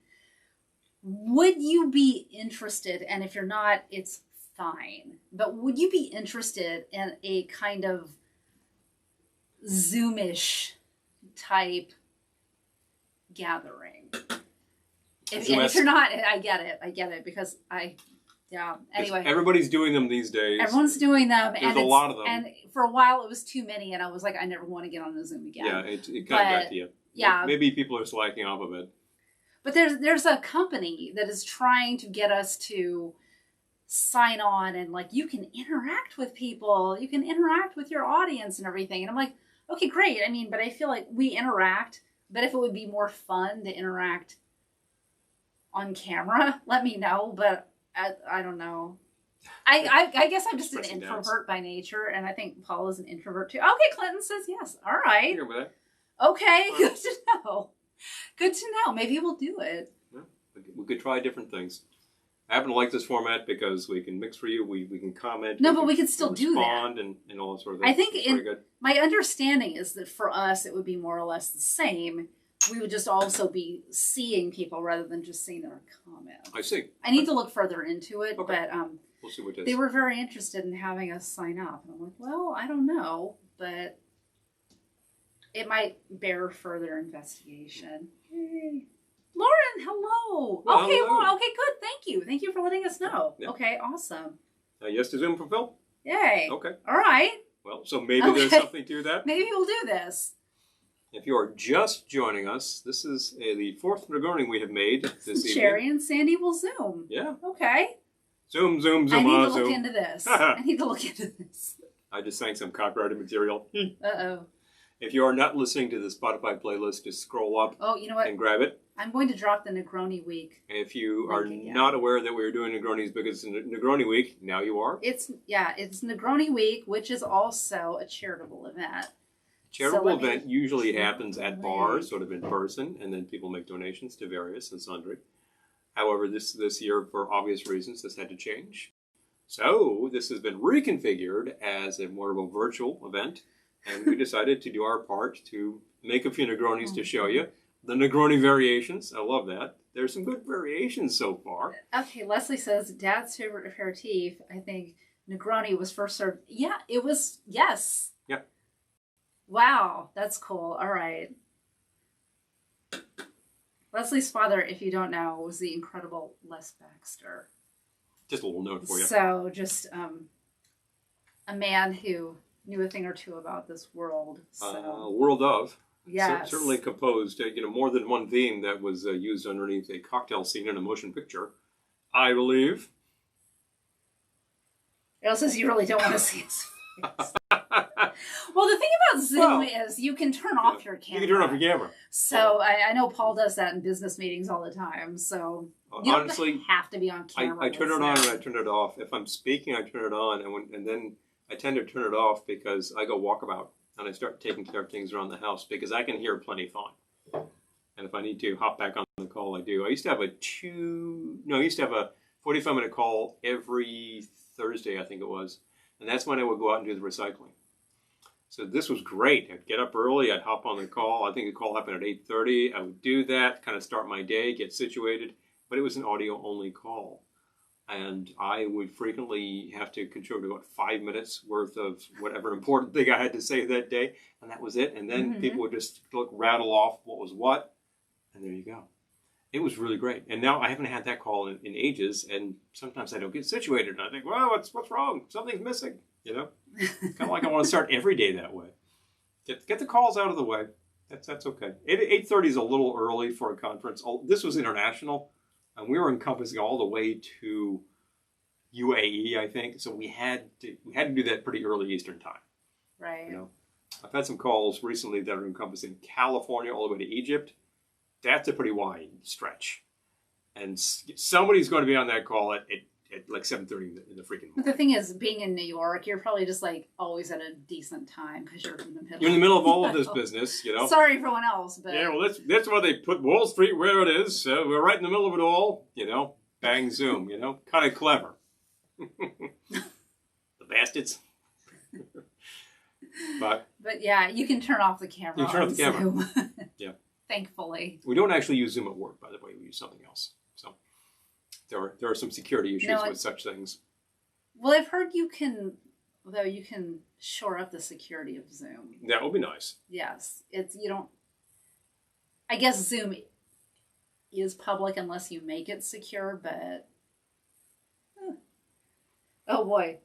Would you be interested, and if you're not, it's fine, but would you be interested in a kind of Zoomish type gathering? And if you're not, I get it because anyway. Everybody's doing them these days. Everyone's doing them. There's a lot of them. And for a while it was too many and I was like, I never want to get on a Zoom again. Yeah, it kind of got to you. Yeah. Maybe people are slacking off of it. But there's a company that is trying to get us to sign on and you can interact with people. You can interact with your audience and everything. And I'm like, okay, great. I mean, but I feel like we interact, but if it would be more fun to interact on camera, let me know. But I don't know. I guess I'm just an introvert by nature, and I think Paul is an introvert too. Okay, Clinton says yes. All right. Here with it. Okay, good to know. Good to know. Maybe we'll do it. Yeah, we could try different things. I happen to like this format because we can mix for you, we can comment. No, but we can still do that. And all that sort of thing. I think my understanding is that for us, it would be more or less the same. We would just also be seeing people rather than just seeing their comments. I see. I need to look further into it, but we'll see what it is. They were very interested in having us sign up. And I'm like, well, I don't know, but it might bear further investigation. Yay. Lauren, hello. Well, okay, hello. Well, okay, good. Thank you. Thank you for letting us know. Yeah. Okay, awesome. Yes to Zoom from Phil? Yay. Okay. All right. Well, so maybe there's something to that. Maybe we'll do this. If you are just joining us, this is the fourth Negroni we have made this evening. Sherry and Sandy will Zoom. Yeah. Okay. Zoom, zoom, zoom. I need to look into this. I need to look into this. I just sang some copyrighted material. Uh-oh. If you are not listening to the Spotify playlist, just scroll up and grab it. I'm going to drop the Negroni Week. If you are not aware that we are doing Negronis because it's Negroni Week, now you are. It's Negroni Week, which is also a charitable event. Charitable event usually happens at bars, sort of in person, and then people make donations to various and sundry. However, this year, for obvious reasons, this had to change. So this has been reconfigured as a more of a virtual event, and we decided to do our part to make a few Negronis to show you. The Negroni variations, I love that. There's some good variations so far. Okay, Leslie says, Dad's favorite aperitif, I think Negroni was first served. Yeah, it was, yes. Yeah. Wow, that's cool. All right. Leslie's father, if you don't know, was the incredible Les Baxter. Just a little note for you. So, just a man who knew a thing or two about this world. So. World of. Yes. Certainly composed, more than one theme that was used underneath a cocktail scene in a motion picture, I believe. It also says you really don't want to see his face. Well, the thing about Zoom is you can turn off your camera. You can turn off your camera. So I know Paul does that in business meetings all the time. So you honestly don't have to be on camera. I turn it on and I turn it off. If I'm speaking, I turn it on, and then I tend to turn it off because I go walkabout. And I start taking care of things around the house because I can hear plenty fine. And if I need to hop back on the call, I do. I used to have a 45-minute call every Thursday, I think it was. And that's when I would go out and do the recycling. So this was great. I'd get up early, I'd hop on the call. I think the call happened at 8:30. I would do that, kind of start my day, get situated. But it was an audio-only call. And I would frequently have to contribute about 5 minutes worth of whatever important thing I had to say that day. And that was it. And then people would just rattle off what was what. And there you go. It was really great. And now I haven't had that call in ages. And sometimes I don't get situated. And I think, well, what's wrong? Something's missing. You know? Kind of like I want to start every day that way. Get the calls out of the way. That's okay. 8:30 is a little early for a conference. This was international. And we were encompassing all the way to UAE, I think. So we had to do that pretty early Eastern time. Right. You know, I've had some calls recently that are encompassing California all the way to Egypt. That's a pretty wide stretch. And somebody's going to be on that call at like 7:30 in the freaking morning. But the thing is, being in New York, you're probably just like always at a decent time because you're in the middle. You're in the middle of all of this business, you know. Sorry for everyone else, but yeah, well, that's why they put Wall Street where it is. We're right in the middle of it all, you know. Bang, zoom, you know, kind of clever. The bastards. But yeah, you can turn off the camera. You turn off the camera. Zoom. Yeah. Thankfully. We don't actually use Zoom at work, by the way. We use something else. So there are some security issues with such things. Well, I've heard you can shore up the security of Zoom. That would be nice. Yes. I guess Zoom is public unless you make it secure, but oh boy.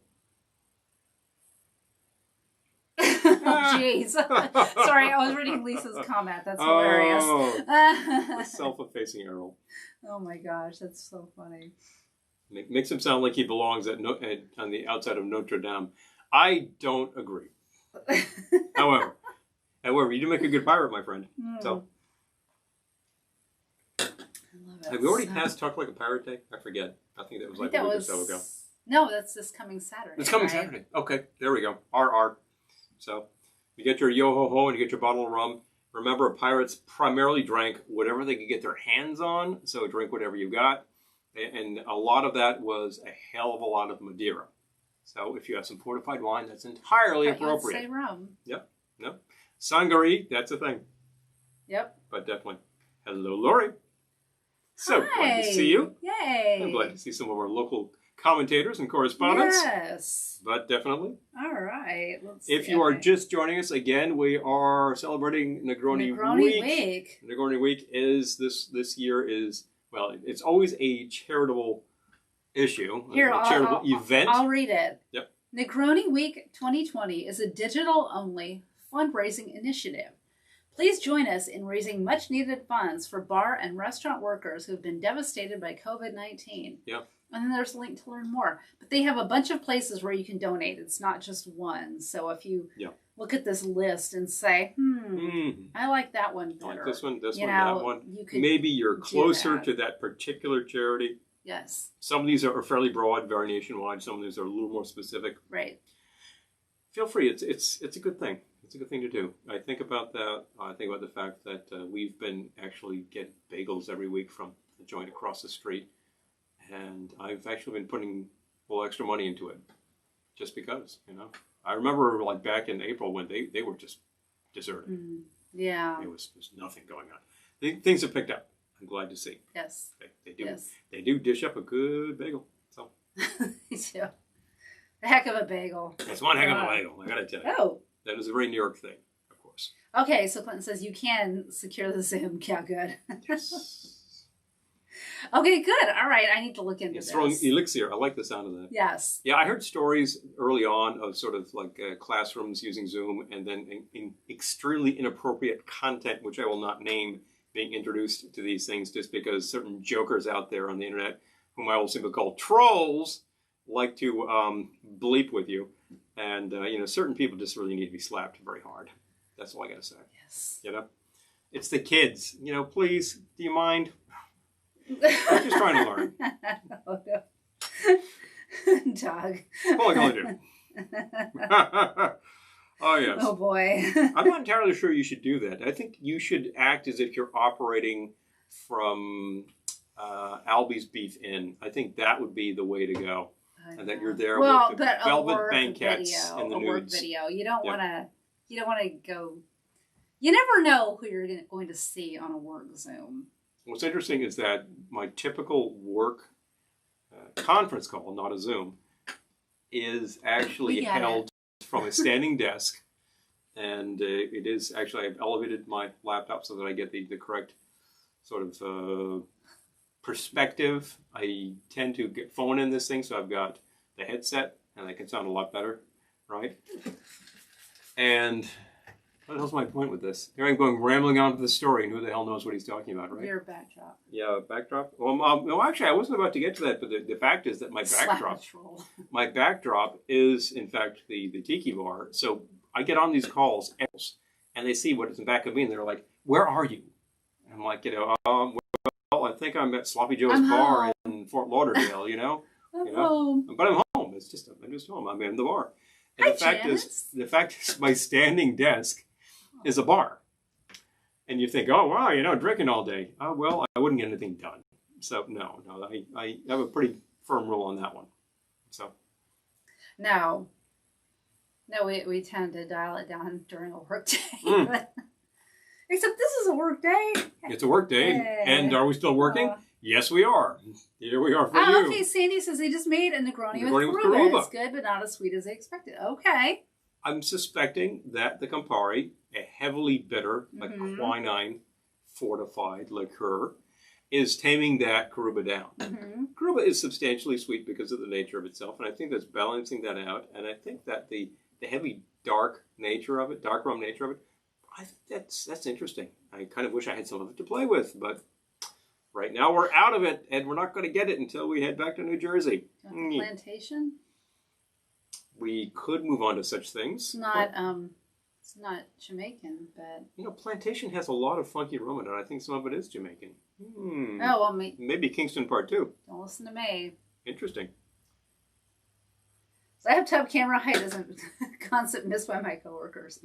Oh, jeez. Sorry, I was reading Lisa's comment. That's hilarious. The self-effacing arrow. Oh my gosh, that's so funny. Makes him sound like he belongs on the outside of Notre Dame. I don't agree. However, you do make a good pirate, my friend. So, I love it. have we already passed Talk Like a Pirate Day? I forget. I think that was like a week or so ago. No, that's this coming Saturday. It's coming Saturday. Okay, there we go. RR. So, you get your yo-ho-ho and you get your bottle of rum. Remember, pirates primarily drank whatever they could get their hands on, so drink whatever you got. And a lot of that was a hell of a lot of Madeira. So if you have some fortified wine, that's entirely appropriate. Say rum. Yep. Sangaree, that's a thing. Yep. But definitely. Hello, Lori. So Hi. glad to see you. Yay. I'm glad to see some of our local commentators and correspondents. Yes. But definitely. All right. If you are just joining us again, we are celebrating Negroni Week. Negroni Week is this year is, well, it's always a charitable issue, a charitable event. I'll read it. Yep. Negroni Week 2020 is a digital-only fundraising initiative. Please join us in raising much-needed funds for bar and restaurant workers who have been devastated by COVID-19. Yeah. And then there's a link to learn more. But they have a bunch of places where you can donate. It's not just one. So if you look at this list and say, I like that one better. I like this one, that one. Maybe you're closer to that particular charity. Yes. Some of these are fairly broad, very nationwide. Some of these are a little more specific. Right. Feel free. It's a good thing. It's a good thing to do. I think about that. I think about the fact that we've been actually getting bagels every week from the joint across the street. And I've actually been putting a little extra money into it just because, you know. I remember like back in April when they were just deserted. Yeah. There was nothing going on. Things have picked up. I'm glad to see. Yes. They do. Yes. They do dish up a good bagel. So. Yeah. A heck of a bagel. It's one heck of a bagel, I gotta tell you. Oh. That is a very New York thing, of course. Okay, so Clinton says you can secure the Zoom. Yeah, good. Yes. Okay, good. All right, I need to look into this. It's throwing elixir. I like the sound of that. Yes. Yeah, I heard stories early on of sort of like classrooms using Zoom and then in extremely inappropriate content, which I will not name, being introduced to these things just because certain jokers out there on the internet, whom I will simply call trolls, like to bleep with you. And, certain people just really need to be slapped very hard. That's all I got to say. Yes. You know? It's the kids. Please, do you mind? I'm just trying to learn. Oh, no. Doug. What am I going to do? Oh, yes. Oh, boy. I'm not entirely sure you should do that. I think you should act as if you're operating from Albie's Beef Inn. I think that would be the way to go. And that you're there with the velvet bankets and the nudes. Video. You don't want to go. You never know who you're going to see on a work Zoom. What's interesting is that my typical work conference call, not a Zoom, is actually held from a standing desk. And it is actually, I've elevated my laptop so that I get the correct sort of perspective. I tend to get phone in this thing, so I've got the headset, and I can sound a lot better, right? And what the hell's my point with this? Here I'm going rambling on to the story, and who the hell knows what he's talking about, right? Your backdrop. Yeah, backdrop. Well, no, actually, I wasn't about to get to that, but the fact is that my backdrop is, in fact, the tiki bar. So I get on these calls, and they see what is in back of me, and they're like, "Where are you?" And I'm like, well, I think I'm at Sloppy Joe's bar in Fort Lauderdale, I'm home. But I'm home. I'm just home. I'm in the bar. And the fact is, my standing desk is a bar. And you think, oh, wow, drinking all day. Well, I wouldn't get anything done. So, no, I have a pretty firm rule on that one. So. No, we tend to dial it down during a work day. Except this is a work day. It's a work day. Hey. And are we still working? Yes, we are. Here we are for you. Okay, Sandy says they just made a Negroni with Karuba. It's good, but not as sweet as they expected. Okay. I'm suspecting that the Campari, a heavily bitter, like quinine fortified liqueur, is taming that Karuba down. Mm-hmm. Karuba is substantially sweet because of the nature of itself, and I think that's balancing that out. And I think that the heavy dark rum nature of it, I think that's interesting. I kind of wish I had some of it to play with, but right now we're out of it, and we're not going to get it until we head back to New Jersey. Plantation? We could move on to such things. It's not Jamaican, but Plantation has a lot of funky rum in it. I think some of it is Jamaican. Oh, well, maybe Kingston Part 2. Don't listen to me. Interesting. Laptop camera height is a concept missed by my coworkers.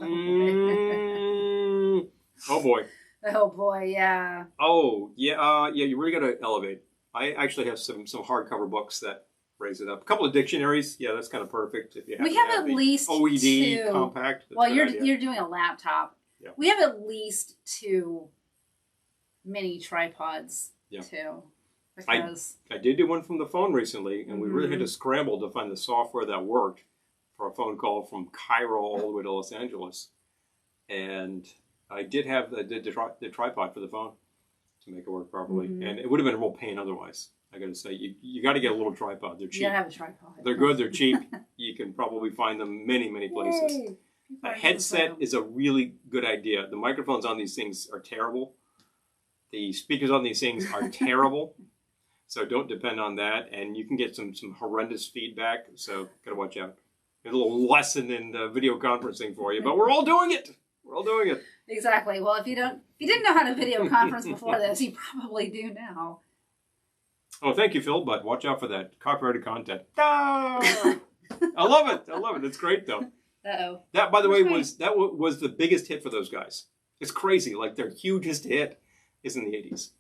Oh boy. Oh boy, yeah. Oh yeah, you really got to elevate. I actually have some hardcover books that raise it up. A couple of dictionaries. Yeah, that's kind of perfect. If you we have at least OED 2 compact. Well, you're doing a laptop. Yeah. We have at least 2 mini tripods too. Because I did do one from the phone recently, and we really had to scramble to find the software that worked for a phone call from Cairo all the way to Los Angeles. And I did have the tripod for the phone to make it work properly. And it would have been a real pain otherwise. I got to say, you got to get a little tripod. They're cheap. You gotta have a tripod. They're good. They're cheap. You can probably find them many places. Yay. A headset is a really good idea. The microphones on these things are terrible. The speakers on these things are terrible. So don't depend on that, and you can get some horrendous feedback. So gotta watch out. A little lesson in video conferencing for you, but we're all doing it. We're all doing it. Exactly. Well, if you didn't know how to video conference before this, you probably do now. Oh, thank you, Phil. But watch out for that copyrighted content. Ah! I love it. It's great though. Uh-oh. That, by the way, was the biggest hit for those guys. It's crazy. Like their hugest hit is in the 80s.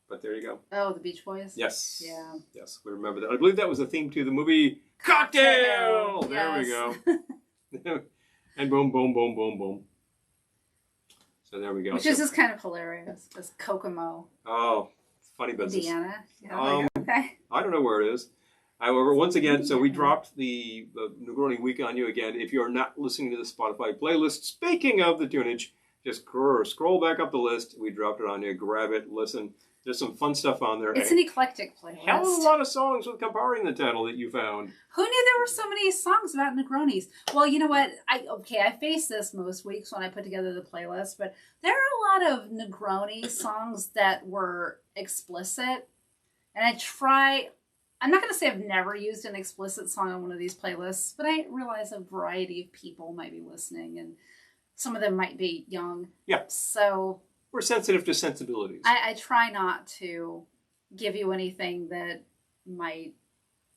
But there you go. Oh, the Beach Boys? Yes. Yeah. Yes, we remember that. I believe that was the theme to the movie Cocktail! There we go. And boom, boom, boom, boom, boom. So there we go. Which is just kind of hilarious. Just Kokomo. Oh, funny business. Indiana. Yeah, okay. I don't know where it is. However, once again, so we dropped the Negroni week on you again. If you're not listening to the Spotify playlist, speaking of the tunage, just scroll back up the list. We dropped it on you. Grab it, listen. There's some fun stuff on there. It's an eclectic playlist. Hell of a lot of songs with Campari in the title that you found. Who knew there were so many songs about Negronis? Well, you know what? I face this most weeks when I put together the playlist, but there are a lot of Negroni songs that were explicit. And I'm not going to say I've never used an explicit song on one of these playlists, but I realize a variety of people might be listening, and some of them might be young. Yeah. So we're sensitive to sensibilities. I try not to give you anything that might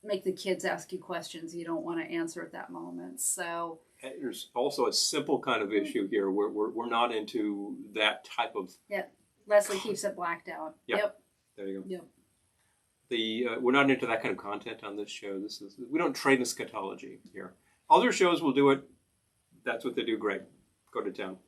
make the kids ask you questions you don't want to answer at that moment. So there's also a simple kind of issue here where we're not into that type of... Yeah, Leslie keeps it blacked out. Yep. There you go. Yep. We're not into that kind of content on this show. We don't trade in scatology here. Other shows will do it. That's what they do great. Go to town.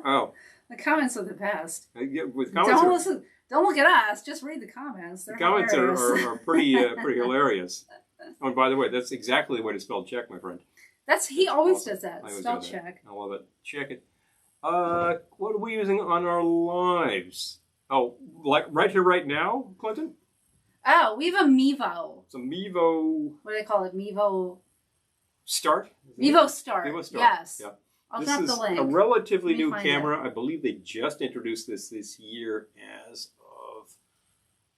Oh. The comments are the best. With comments Don't look at us. Just read the comments. The comments are pretty hilarious. Oh, and by the way, that's exactly the way to spell check, my friend. He always awesome. does that. I always Spell do that. check. I love it. Check it. What are we using on our lives? Oh, like right here, right now, Clinton? Oh, we have a Mevo. It's a Mevo. What do they call it? Mevo Start? Mevo Start. Mevo Start. Yes. Yeah. I'll drop the link. This is a relatively new find camera. I believe they just introduced this year as of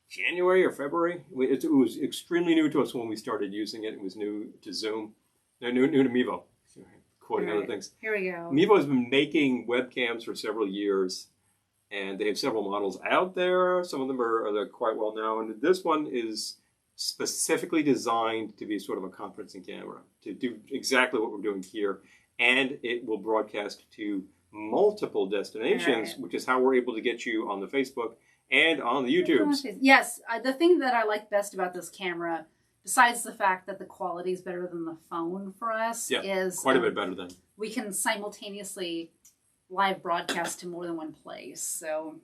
January or February. It was extremely new to us when we started using it. It was new to Zoom. No, new to Mevo. Quoting other things. Here we go. Mevo has been making webcams for several years, and they have several models out there. Some of them are quite well known. This one is specifically designed to be sort of a conferencing camera, to do exactly what we're doing here, and it will broadcast to multiple destinations, which is how we're able to get you on the Facebook and on the YouTubes. Yes, the thing that I like best about this camera, besides the fact that the quality is better than the phone for us, is quite a bit better than. We can simultaneously live broadcast to more than one place. So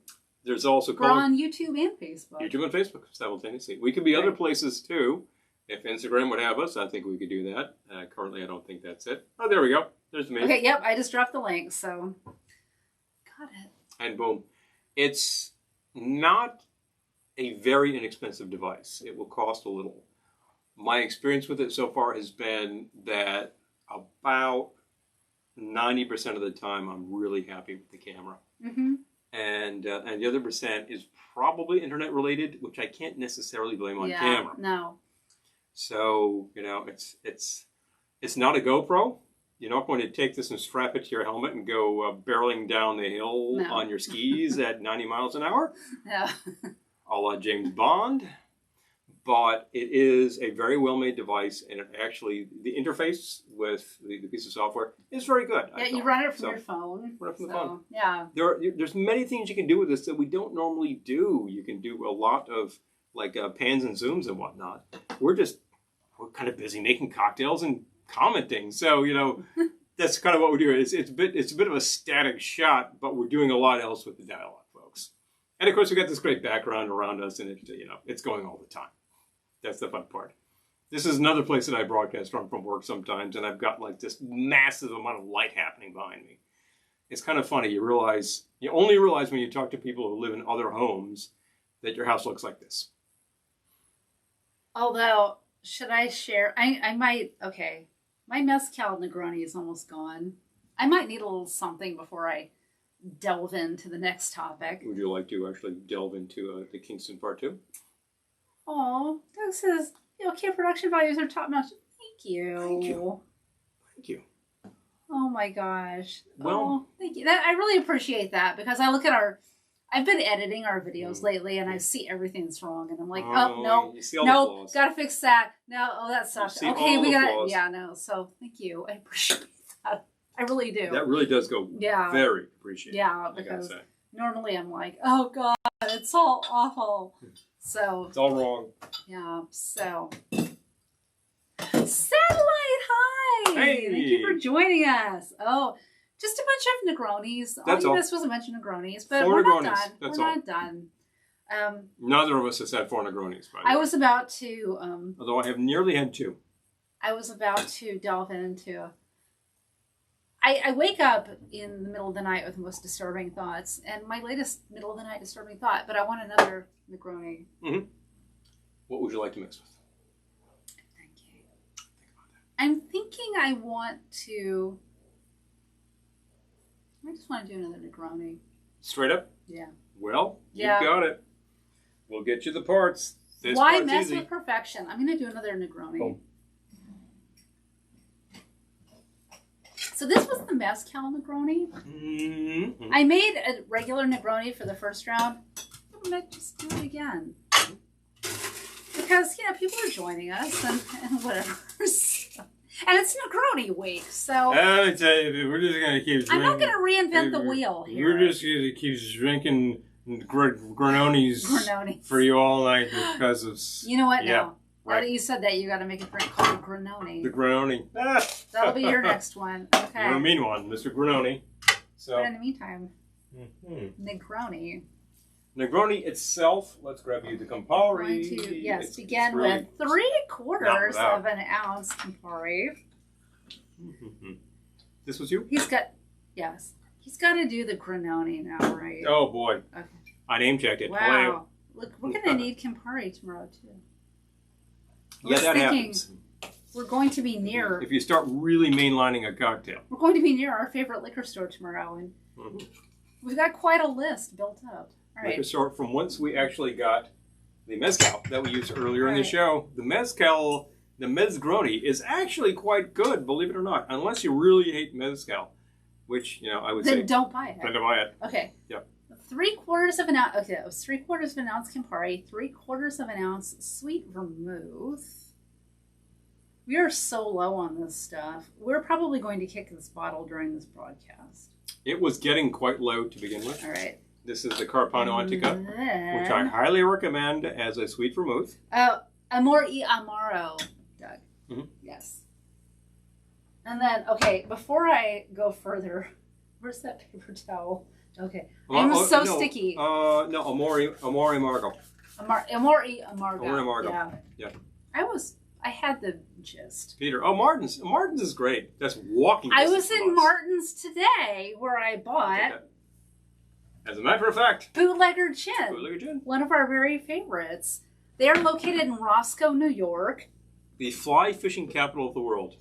there's also we're on YouTube and Facebook. YouTube and Facebook simultaneously. We could be other places too. If Instagram would have us, I think we could do that. Currently, I don't think that's it. Oh, there we go. There's me. Okay, yep, I just dropped the link, so got it. And boom. It's not a very inexpensive device. It will cost a little. My experience with it so far has been that about 90% of the time I'm really happy with the camera. Mm-hmm. And the other percent is probably internet related, which I can't necessarily blame on camera. No. So, it's not a GoPro. You're not going to take this and strap it to your helmet and go barreling down the hill on your skis at 90 miles an hour. No. A la James Bond. But it is a very well-made device, and it actually, the interface with the piece of software is very good. Yeah, you run it from your phone. Run it from the phone. Yeah. There's many things you can do with this that we don't normally do. You can do a lot of pans and zooms and whatnot. We're kind of busy making cocktails and commenting. So, that's kind of what we do. It's a bit of a static shot, but we're doing a lot else with the dialogue, folks. And of course, we got this great background around us, and it's going all the time. That's the fun part. This is another place that I broadcast from work sometimes, and I've got this massive amount of light happening behind me. It's kind of funny. You only realize when you talk to people who live in other homes that your house looks like this. Although, should I share? I might, okay. My mezcal Negroni is almost gone. I might need a little something before I delve into the next topic. Would you like to actually delve into the Kingston Part 2? Oh, Doug says, camera production values are top notch. Thank you. Thank you. Thank you. Oh my gosh. Well, thank you. I really appreciate that, because I look at I've been editing our videos lately, and I see everything's wrong, and I'm like, no, gotta fix that. No, that sucks. Okay, we gotta, so thank you. I appreciate that. I really do. That really does go very appreciated. Yeah, because normally I'm like, oh God, it's all awful. So it's all wrong. Yeah, so Satellite, hi! Hey! Thank you for joining us. Oh, just a bunch of Negronis. That's all all. You missed was a bunch of Negronis, but 4 we're Negronis. not done. That's we're all. not done. Neither of us has had 4 Negronis, by the way. I was about to... although I have nearly had 2. I was about to delve into... I wake up in the middle of the night with the most disturbing thoughts, and my latest middle of the night disturbing thought, but I want another Negroni. Mm-hmm. What would you like to mix with? Thank you. Think about that. I'm thinking I just want to do another Negroni. Straight up? Yeah. Well, you've got it. We'll get you the parts. Why mess with perfection? I'm going to do another Negroni. Oh. So this was the mezcal Negroni. Mm-hmm. I made a regular Negroni for the first round. I might just do it again. Because, people are joining us and whatever. And it's Negroni week, so... I tell you, we're just going to keep drinking. I'm not going to reinvent the wheel here. We're just going to keep drinking Granonis for you all night because of... You know what? Yeah. No. Now that you said that, you got to make a drink called Granoni. The Granoni. That'll be your next one. Okay. You're a mean one, Mr. Granoni. So. But in the meantime, Negroni. Negroni itself, let's grab you the Campari. Going to, yes, It's begin really with 3/4 without. of an ounce Campari. This was you? He's got to do the Granoni now, right? Oh boy. Okay. I name checked it. Wow. Look, we're going to need Campari tomorrow, too. Yeah, that happens. We're going to be near. If you start really mainlining a cocktail. We're going to be near our favorite liquor store tomorrow, and we've got quite a list built up. All right. Liquor store from whence we actually got the mezcal that we used earlier in the show. The mezcal, the Negroni, is actually quite good, believe it or not, unless you really hate mezcal, which, I would say. Then don't buy it. Then don't buy it. Okay. Yep. 3/4 of an ounce. Okay, it was 3/4 of an ounce Campari, 3/4 of an ounce sweet vermouth. We are so low on this stuff. We're probably going to kick this bottle during this broadcast. It was getting quite low to begin with. All right. This is the Carpano Antica, which I highly recommend as a sweet vermouth. Amor y Amaro, Doug. Mm-hmm. Yes. And then, okay, before I go further, where's that paper towel? Okay. I'm so sticky. No, Amore Amargo. Amor y Amargo. Amore Amargo. Yeah. Yeah. I had the gist. Peter. Oh, Martin's. Martin's is great. That's walking I distance was in from us. Martin's today where I bought, as a matter of fact, Bootlegger Gin. Bootlegger Gin. One of our very favorites. They are located in Roscoe, New York. The fly fishing capital of the world.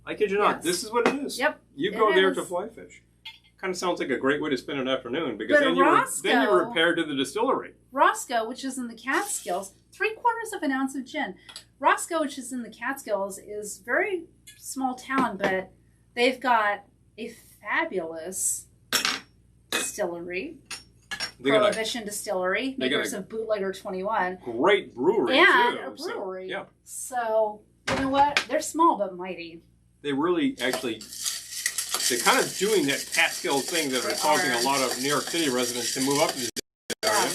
I kid you not. Yes. This is what it is. Yep. You go there is. to fly fish. Kind of sounds like a great way to spend an afternoon because But then you're repaired to the distillery. Roscoe, which is in the Catskills, 3/4 of an ounce of gin. Roscoe, which is in the Catskills, is a very small town, but they've got a fabulous distillery. Prohibition Distillery, makers of Bootlegger 21. Great brewery, and too. a brewery. So, yeah. So, you know what? They're small but mighty. They really actually, they're kind of doing that Catskill thing that are causing a lot of New York City residents to move up to this area.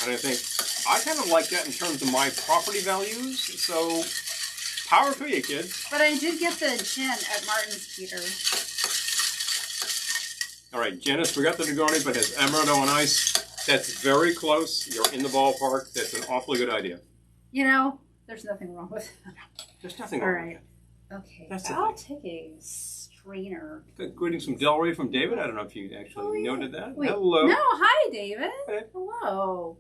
And I think, I kind of like that in terms of my property values. So, power to you, kids. But I did get the gin at Martin's, Peter. All right, Janice, we got the Negroni, but it's Amaretto on ice. That's very close. You're in the ballpark. That's an awfully good idea. There's nothing wrong with it. There's nothing wrong with that. Okay, I'll take a strainer. Greetings from Delray from David. I don't know if you actually noted that. Wait, hello. No, hi, David. Hey. Hello.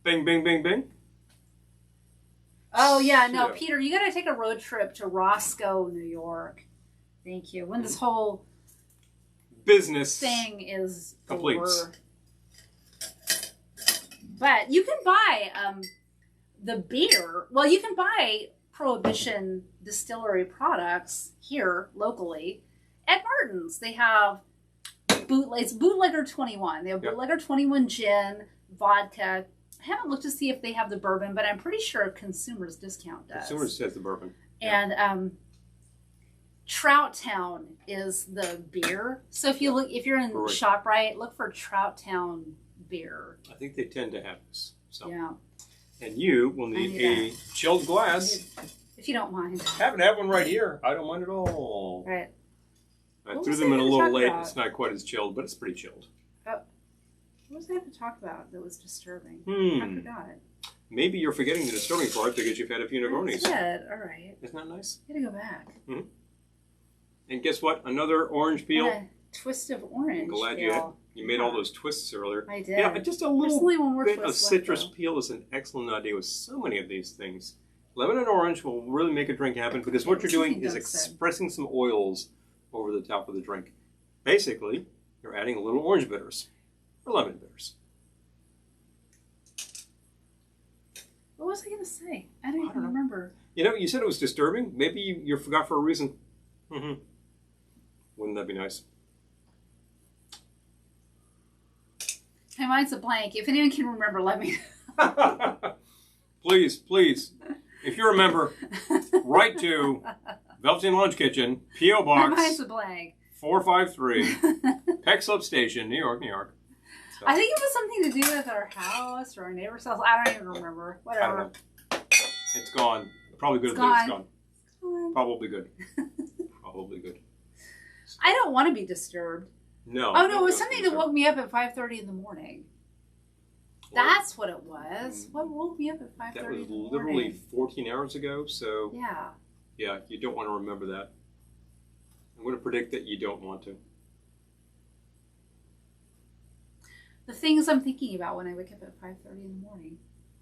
Bing, bing, bing, bing. Oh, yeah, no, Peter, you got to take a road trip to Roscoe, New York. Thank you. When this whole business thing is completes. over. But you can buy the beer. Well, you can buy Prohibition Distillery products here locally at Martin's. They have it's Bootlegger 21. They have Bootlegger 21 gin, vodka. I haven't looked to see if they have the bourbon, but I'm pretty sure Consumers Discount does. Consumers has the bourbon. And Trout Town is the beer. So if you're in ShopRite, look for Trout Town beer. I think they tend to have this. So. Yeah. And you will need a chilled glass. If you don't mind. Happen to have one right here. I don't mind at all. Right. I threw them in a little late. It's not quite as chilled, but it's pretty chilled. What was I going to talk about that was disturbing? I forgot. Maybe you're forgetting the disturbing part because you've had a few Negronis. Good. All right. Isn't that nice? I got to go back. And guess what? Another orange peel. A twist of orange. I'm glad you made all those twists earlier. I did. Yeah, just a little bit of citrus peel is an excellent idea with so many of these things. Lemon and orange will really make a drink happen because what you're doing is expressing some oils over the top of the drink. Basically, you're adding a little orange bitters or lemon bitters. What was I going to say? I don't even remember. You said it was disturbing. Maybe you forgot for a reason. Wouldn't that be nice? My mind's a blank. If anyone can remember, let me Please. If you remember, write to Velveteen Lunch Kitchen, P.O. Box. My mind's a blank. 453, Peck Substation, New York. So. I think it was something to do with our house or our neighbor's house. I don't even remember. Whatever. I don't know. It's gone. Probably good that it's gone. Probably good. Probably good. I don't want to be disturbed. No. Oh, no, it was something that woke me up at 5:30 in the morning. That's what it was. What woke me up at 5:30? That was literally 14 hours ago. So yeah, you don't want to remember that. I'm going to predict that you don't want to. the things I'm thinking about when I wake up at 5:30 in the morning.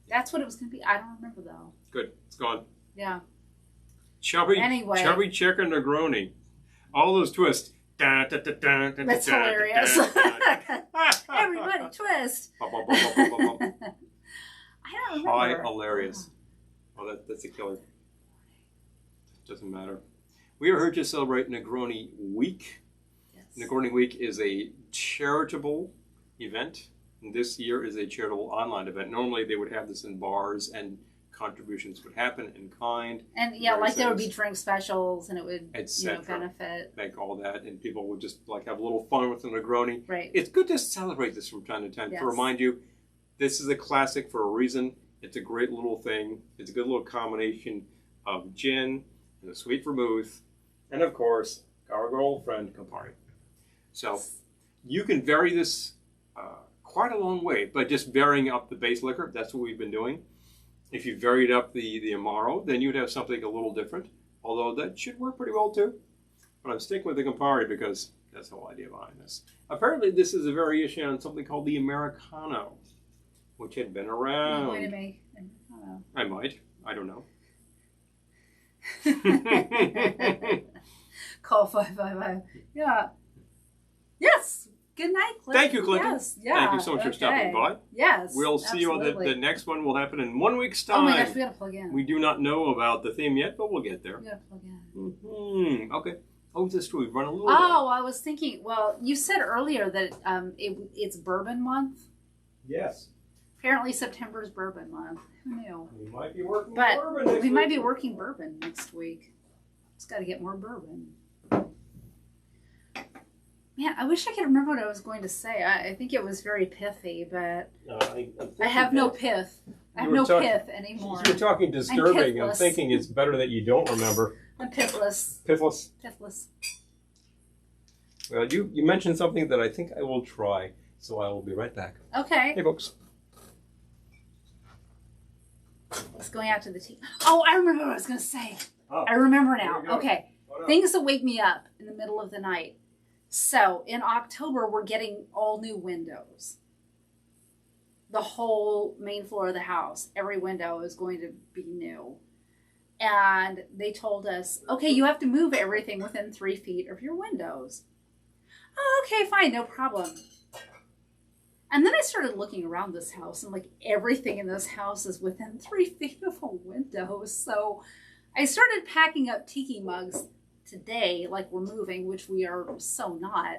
That's what it was going to be. I don't remember though. Good, it's gone. Yeah. Chubby chicken Negroni. All those twists. That's hilarious. Everybody twist. I don't remember. Hi, hilarious. Oh, that's a killer. Doesn't matter. We are here to celebrate Negroni Week. Yes. Negroni Week is a charitable event. And this year is a charitable online event. Normally they would have this in bars and contributions would happen in kind. And yeah, like there would be drink specials and it would benefit. Make all that and people would just like have a little fun with the Negroni. Right. It's good to celebrate this from time to time to remind you this is a classic for a reason. It's a great little thing. It's a good little combination of gin and a sweet vermouth and of course our old friend Campari. So you can vary this quite a long way by just varying up the base liquor. That's what we've been doing. If you varied up the Amaro, then you'd have something a little different, although that should work pretty well too. But I'm sticking with the Campari because that's the whole idea behind this. Apparently this is a variation on something called the Americano, which had been around. You're going to make Americano. I might. I don't know. Call 555. Yeah. Yes. Good night, Clinton. Thank you, Clinton. Yes. Yeah. Thank you so much for stopping by. Yes. We'll see you on the next one. Will happen in 1 week's time. Oh my gosh, we got to plug in. We do not know about the theme yet, but we'll get there. We got to plug in. Mm-hmm. Okay. Oh, this is true. We've run a little. Oh, I was thinking. Well, you said earlier that it's Bourbon Month. Yes. Apparently, September is Bourbon Month. Who knew? We might be working bourbon next week. Might be working bourbon next week. Just got to get more bourbon. Man, I wish I could remember what I was going to say. I think it was very pithy, but I have no pith. I have no pith anymore. You're talking disturbing. I'm thinking it's better that you don't remember. I'm pithless. Pithless? Pithless. Well, you mentioned something that I think I will try, so I will be right back. Okay. Hey, folks. It's going out to the team. Oh, I remember what I was going to say. Oh, I remember now. Okay. Things that wake me up in the middle of the night. So, in October, we're getting all new windows. The whole main floor of the house, every window is going to be new. And they told us, okay, you have to move everything within 3 feet of your windows. Oh, okay, fine, no problem. And then I started looking around this house, and like everything in this house is within 3 feet of a window. So I started packing up tiki mugs today, like we're moving, which we are so not.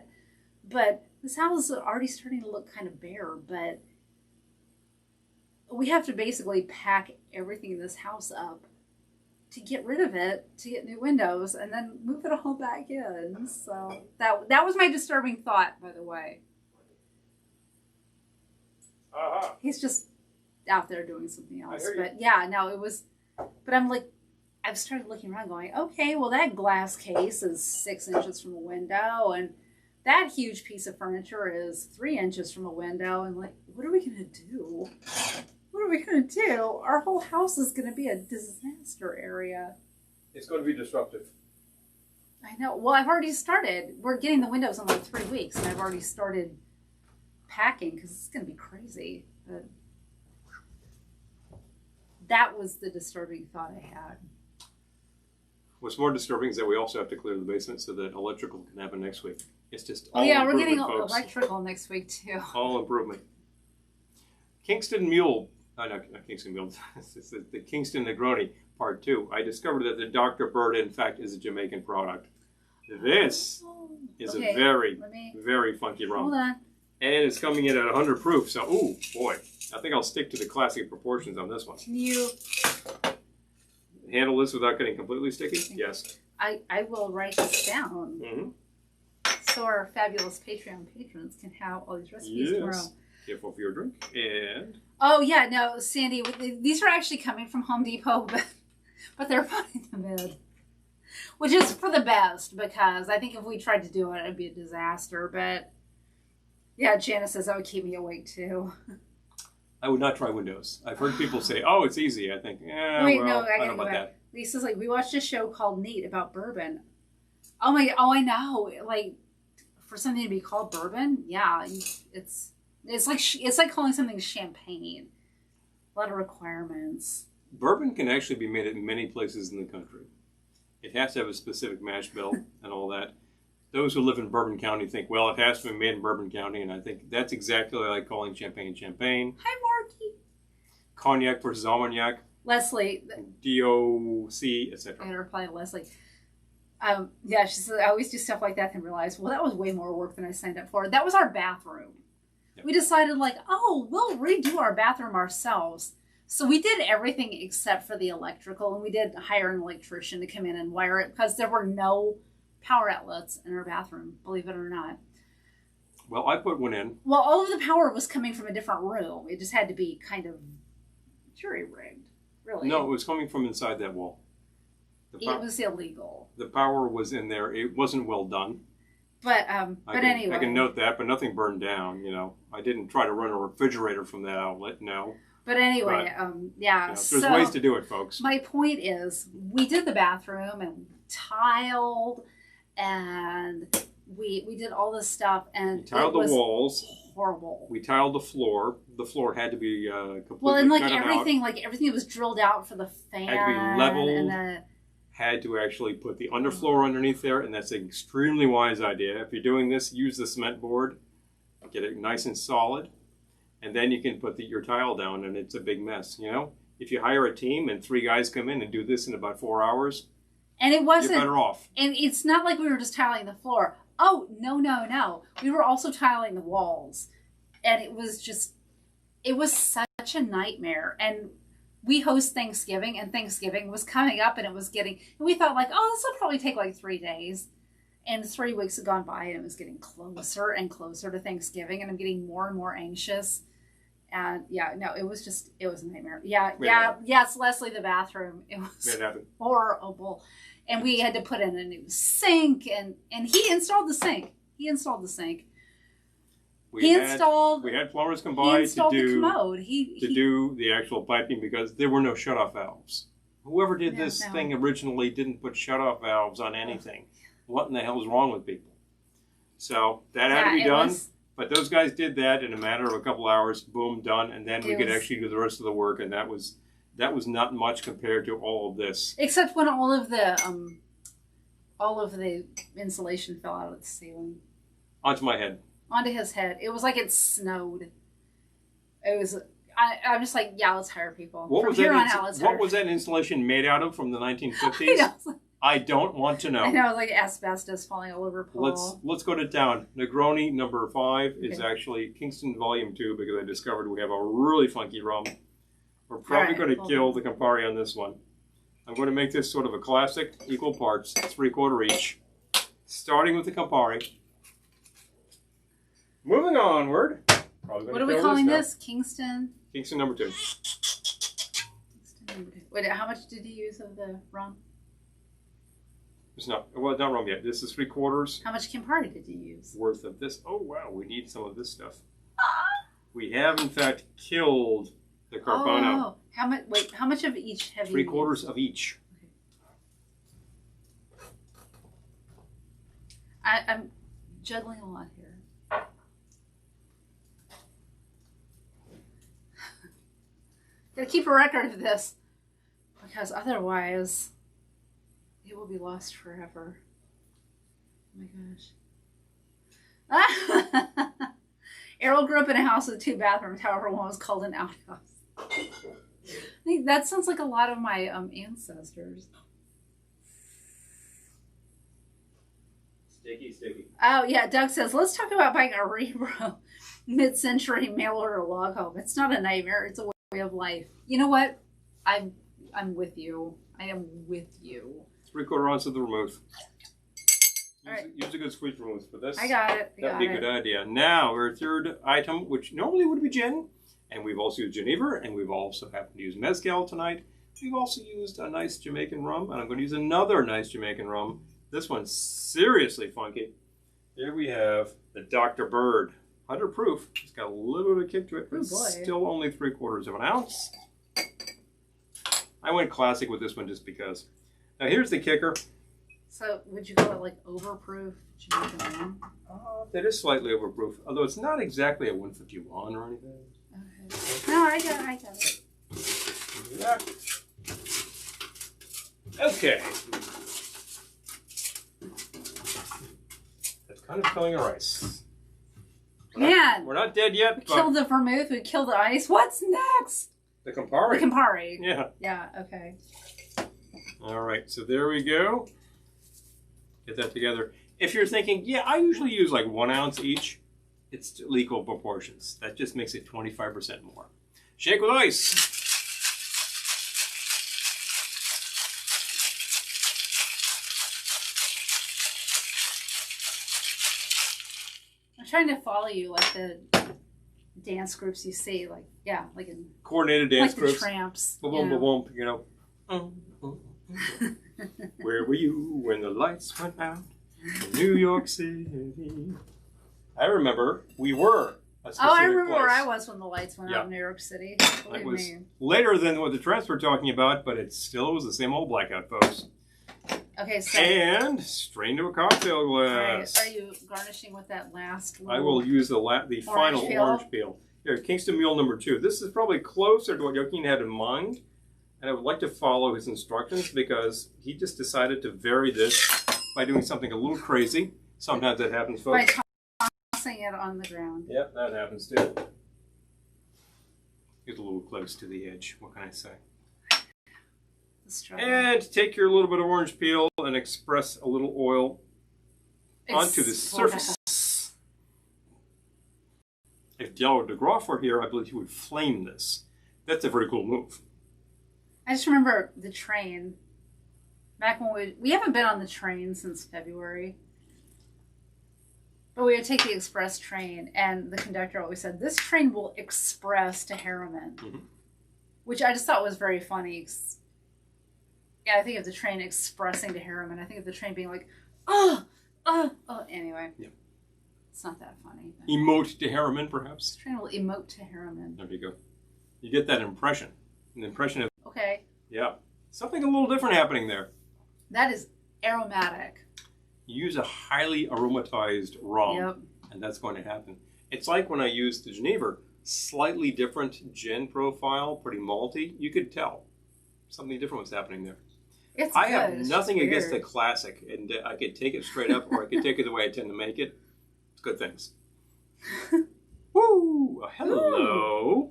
But this house is already starting to look kind of bare, but we have to basically pack everything in this house up to get rid of it, to get new windows, and then move it all back in. So that was my disturbing thought, by the way. He's just out there doing something else. But yeah, no, it was, but I'm like, I've started looking around going, okay, well, that glass case is 6 inches from a window, and that huge piece of furniture is 3 inches from a window. And like, what are we going to do? What are we going to do? Our whole house is going to be a disaster area. It's going to be disruptive. I know. Well, I've already started. We're getting the windows in like 3 weeks, and I've already started packing because it's going to be crazy. But that was the disturbing thought I had. What's more disturbing is that we also have to clear the basement so that electrical can happen next week. It's just all we're getting folks. Electrical next week too. All improvement. Kingston Mule, not Kingston Mule, it's the Kingston Negroni Part 2. I discovered that the Dr. Bird, in fact, is a Jamaican product. This is a very, very funky rum. Hold on. And it's coming in at 100 proof, so, ooh, boy. I think I'll stick to the classic proportions on this one. Can you handle this without getting completely sticky? Yes. I will write this down. Mm-hmm. So our fabulous Patreon patrons can have all these recipes tomorrow. Careful for your drink. And oh yeah, no, Sandy, these are actually coming from Home Depot, but they're putting them in, which is for the best because I think if we tried to do it, it'd be a disaster. But yeah, Janice says that would keep me awake too. I would not try windows. I've heard people say, "Oh, it's easy." I think, yeah, Wait, well, no, I don't know about that. Lisa's like, we watched a show called Neat about bourbon. Oh my, oh, I know. Like, for something to be called bourbon, yeah, it's like calling something champagne. A lot of requirements. Bourbon can actually be made at many places in the country. It has to have a specific mash bill and all that. Those who live in Bourbon County think, well, it has to be made in Bourbon County, and I think that's exactly like calling champagne champagne. Hi, Marky. Cognac versus Armagnac. Leslie. DOC, etc. I reply to Leslie. Yeah, she said, I always do stuff like that and realize, well, that was way more work than I signed up for. That was our bathroom. Yep. We decided, like, oh, we'll redo our bathroom ourselves. So we did everything except for the electrical, and we did hire an electrician to come in and wire it because there were no power outlets in our bathroom, believe it or not. Well, I put one in. Well, all of the power was coming from a different room. It just had to be kind of jury-rigged, really. No, it was coming from inside that wall. It was illegal. The power was in there. It wasn't well done. But anyway. I can note that, but nothing burned down, you know. I didn't try to run a refrigerator from that outlet, no. But anyway, yeah. There's ways to do it, folks. My point is, we did the bathroom and tiled, and we did all this stuff, and we tiled the walls. Horrible. We tiled the floor. The floor had to be completely well, and cut everything was drilled out for the fan. Had to be leveled. And had to actually put the underfloor underneath there, and that's an extremely wise idea. If you're doing this, use the cement board, get it nice and solid, and then you can put your tile down, and it's a big mess. You know, if you hire a team and 3 guys come in and do this in about 4 hours, and it wasn't, you're better off. And it's not like we were just tiling the floor. Oh, no. We were also tiling the walls, and it was such a nightmare. And we host Thanksgiving, and Thanksgiving was coming up, and we thought, like, oh, this will probably take like 3 days. And 3 weeks had gone by, and it was getting closer and closer to Thanksgiving, and I'm getting more and more anxious. And yeah, no, it was a nightmare. Yes, Leslie, the bathroom, it was horrible. And we had to put in a new sink, and he installed the sink. We had plumbers come by to do the commode. To do the actual piping because there were no shutoff valves. Whoever did this thing originally didn't put shutoff valves on anything. What in the hell is wrong with people? So that had to be done. But those guys did that in a matter of a couple hours. Boom, done. And then we could actually do the rest of the work. And that was not much compared to all of this. Except when all of the insulation fell out of the ceiling. Onto my head. Onto his head. It was like it snowed. It was. I'm just like, yeah, let's hire people. What was that insulation made out of from the 1950s? I don't want to know. I know, like asbestos falling all over Paul. Let's go to town. Negroni number 5 is actually Kingston Volume 2 because I discovered we have a really funky rum. We're probably going to kill the Campari on this one. I'm going to make this sort of a classic, equal parts, 3/4 each. Starting with the Campari. Moving onward. What are we calling this? Kingston? Kingston number 2. Kingston number 2. Wait, how much did you use of the rum? It's not rum yet. This is 3/4. How much Campari did you use? Worth of this. Oh, wow. We need some of this stuff. We have, in fact, killed the Carpano. Oh, how much of each have you used? 3/4 of each. Okay. I'm juggling a lot here. Gotta keep a record of this, because otherwise it will be lost forever. Oh my gosh. Errol grew up in a house with 2 bathrooms, however one was called an outhouse. I think that sounds like a lot of my ancestors. Sticky. Oh yeah, Doug says, let's talk about buying a Rebro mid-century mail-order log home. It's not a nightmare, it's a way of life. You know what? I'm with you. I am with you. 3/4 ounce of the vermouth. Right. Use a good squeeze vermouth for this. I got it. That'd be a good idea. Now, our third item, which normally would be gin, and we've also used Geneva, and we've also happened to use Mezcal tonight. We've also used a nice Jamaican rum, and I'm going to use another nice Jamaican rum. This one's seriously funky. Here we have the Dr. Bird. 100 proof. It's got a little bit of kick to it, but Oh, it's still only 3/4 of an ounce. I went classic with this one just because. Now here's the kicker. So would you call it like overproof? Jamaican rum? That is slightly overproof, although it's not exactly a 151 or anything. Okay. No, I got it. Do that. Okay. That's kind of killing our ice. We're not dead yet. We killed the vermouth. We killed the ice. What's next? The Campari. The Campari. Yeah. Yeah. Okay. All right. So there we go. Get that together. If you're thinking, yeah, I usually use like 1 ounce each, it's still equal proportions. That just makes it 25% more. Shake with ice. I'm trying to follow you like the dance groups you see, like like in Coordinated dance like groups. the Tramps. Boom, boom, boom, boom, you know. Where were you when the lights went out in New York City? I remember we were a specific I remember place. where I was when the lights went out in New York City. It was later than what the Tramps were talking about, but it still was the same old blackout, folks. Okay, so And strain to a cocktail glass. Are you garnishing with that last one? I will use the final orange peel. Here, Kingston Mule number 2. This is probably closer to what Joaquin had in mind. And I would like to follow his instructions because he just decided to vary this by doing something a little crazy. Sometimes that happens, folks. By tossing it on the ground. Yep, that happens too. Get a little close to the edge. What can I say? And take your little bit of orange peel and express a little oil onto the surface. If Diallo de Groff were here, I believe he would flame this. That's a very cool move. I just remember the train. Back when we haven't been on the train since February. But we would take the express train, and the conductor always said, "This train will express to Harriman." Mm-hmm. Which I just thought was very funny. Yeah, I think of the train expressing to Harriman. I think of the train being like, anyway. Yeah. It's not that funny. Emote to Harriman, perhaps? The train will emote to Harriman. There you go. You get that impression. An impression of... Okay. Yeah. Something a little different happening there. That is aromatic. You use a highly aromatized rum, and that's going to happen. It's like when I used the Geneva, slightly different gin profile, pretty malty. You could tell something different was happening there. I have nothing against the classic, and I could take it straight up, or I could take it the way I tend to make it. It's good things. Woo! Hello. Ooh.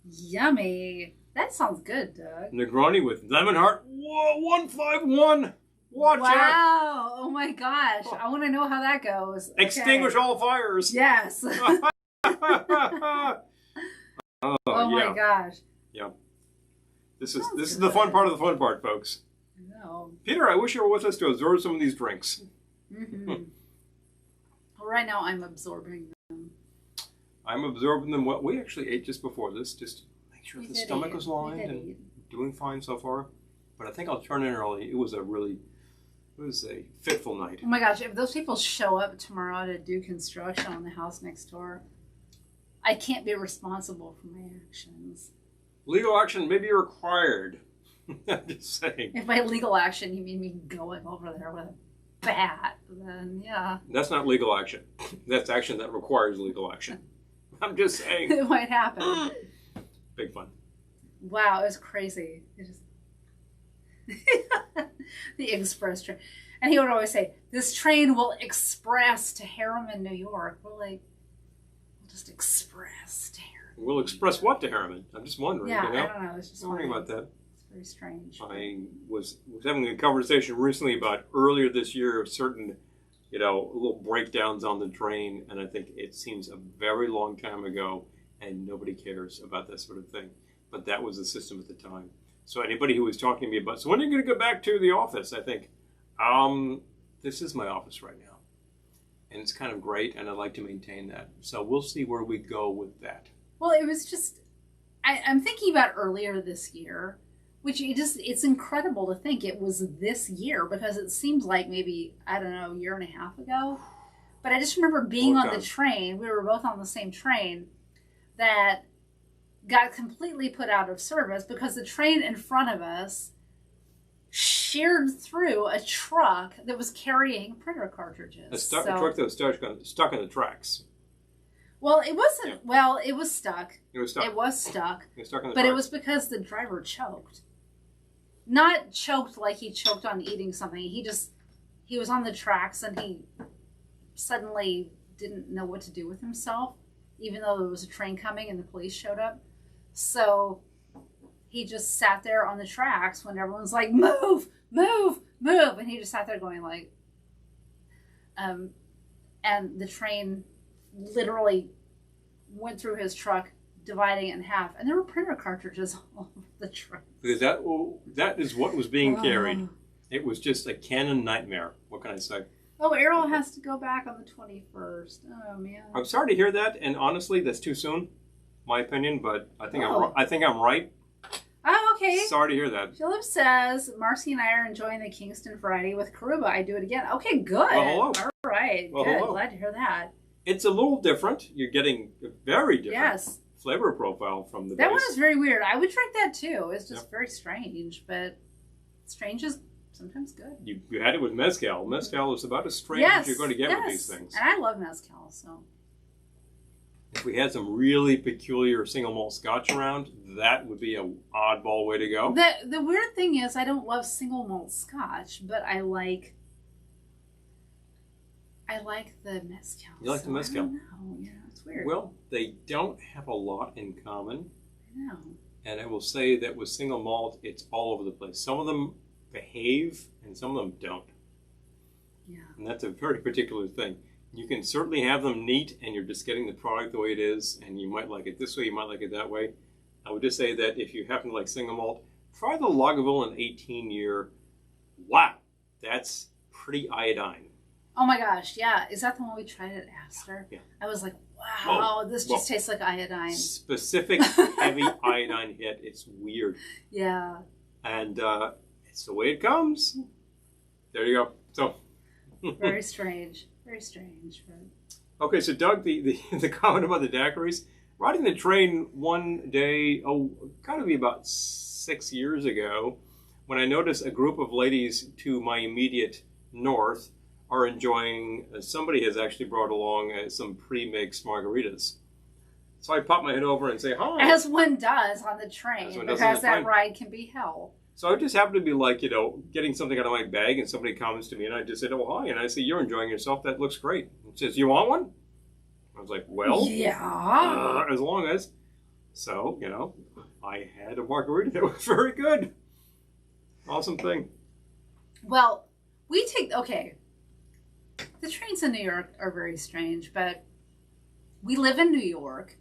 Yummy. That sounds good, Doug. Negroni with lemon heart. Whoa, 151. Watch out. Wow. Oh my gosh. I want to know how that goes. Okay. Extinguish all fires. Yes. Oh my gosh. Yeah. This is the fun part of the fun part, folks. No. Peter, I wish you were with us to absorb some of these drinks. Mm-hmm. Well, right now I'm absorbing them. I'm absorbing them. What we actually ate just before this, just to make sure the stomach was lined and doing fine so far. But I think I'll turn in early. It was a fitful night. Oh my gosh, if those people show up tomorrow to do construction on the house next door, I can't be responsible for my actions. Legal action may be required. I'm just saying. If by legal action you mean me going over there with a bat, then yeah. That's not legal action. That's action that requires legal action. I'm just saying. It might happen. Big fun. Wow, it was crazy. It just... the express train. And he would always say, "This train will express to Harriman, New York." We're like, we'll just express to Harriman. We'll express what to Harriman? I'm just wondering. Yeah, I don't know. It's just wondering about that. It's very strange. I was having a conversation recently about earlier this year of certain, little breakdowns on the train, and I think it seems a very long time ago, and nobody cares about that sort of thing. But that was the system at the time. So anybody who was talking to me about, so when are you going to go back to the office? I think, this is my office right now. And it's kind of great, and I'd like to maintain that. So we'll see where we go with that. Well, it was just, I'm thinking about earlier this year, which it's incredible to think it was this year, because it seems like maybe, I don't know, a year and a half ago, But I just remember being on the train. We were both on the same train that got completely put out of service because the train in front of us sheared through a truck that was carrying printer cartridges. A truck that was stuck on the tracks. Well, it wasn't. Yeah. Well, it was stuck. It was stuck. It was stuck. It was stuck on the but tracks. It was because the driver choked. Not choked like he choked on eating something. He was on the tracks and he suddenly didn't know what to do with himself, even though there was a train coming and the police showed up. So he just sat there on the tracks when everyone's like, move, move, move. And he just sat there going like, and the train literally went through his truck, dividing it in half. And there were printer cartridges all over the truck. Because that is what was being carried. It was just a canon nightmare. What can I say? Oh, Errol has to go back on the 21st. Oh, man. I'm sorry to hear that. And honestly, that's too soon, my opinion. But I think I'm right. Oh, okay. Sorry to hear that. Philip says, Marcy and I are enjoying the Kingston Friday with Karuba. I do it again. Okay, good. Well, hello. All right. Well, good. hello. Glad to hear that. It's a little different. You're getting a very different flavor profile from the base. That one is very weird. I would drink that too. It's just very strange, but strange is sometimes good. You had it with mezcal. Mezcal is about as strange as you're going to get with these things. And I love mezcal, so. If we had some really peculiar single malt scotch around, that would be an oddball way to go. The weird thing is I don't love single malt scotch, but I like the mezcal. You like the mezcal? I don't know. Yeah, it's weird. Well, they don't have a lot in common. I know. And I will say that with single malt, it's all over the place. Some of them behave, and some of them don't. Yeah. And that's a very particular thing. You can certainly have them neat, and you're just getting the product the way it is, and you might like it this way, you might like it that way. I would just say that if you happen to like single malt, try the Lagavulin 18-year. Wow, that's pretty iodine. Oh my gosh, yeah. Is that the one we tried at Astor? Yeah. I was like, wow, this just tastes like iodine. Specific heavy iodine hit. It's weird. Yeah. And it's the way it comes. There you go. So. Very strange. Very strange. But... Okay, so Doug, the comment about the daiquiris. Riding the train one day, gotta be about 6 years ago, when I noticed a group of ladies to my immediate north are enjoying, somebody has actually brought along some pre-mixed margaritas. So I pop my head over and say, hi. As one does on the train, because that ride can be hell. So I just happened to be like, getting something out of my bag, and somebody comes to me, and I just said, oh, hi. And I say, you're enjoying yourself. That looks great. And says, you want one? I was like, well, yeah. As long as. So, I had a margarita that was very good. Awesome thing. Well, the trains in New York are very strange, but we live in New York,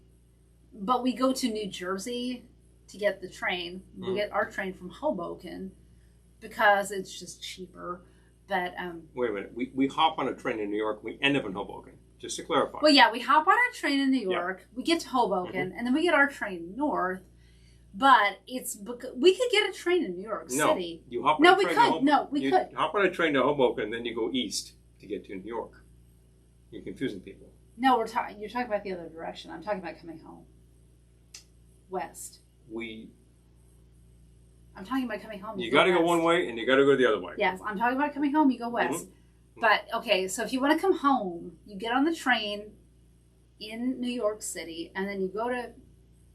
but we go to New Jersey to get the train. We get our train from Hoboken because it's just cheaper. But wait a minute, we hop on a train in New York, we end up in Hoboken. Just to clarify. Well, yeah, we hop on a train in New York, we get to Hoboken, and then we get our train north. But we could get a train in New York City. You hop on a train to Hoboken. No, we could. Hop on a train to Hoboken, and then you go east to get to New York. You're confusing people. No, you're talking about the other direction. I'm talking about coming home. West. I'm talking about coming home. You got to go one way, and you got to go the other way. Yes, I'm talking about coming home. You go west. But, okay, so if you want to come home, you get on the train in New York City, and then you go to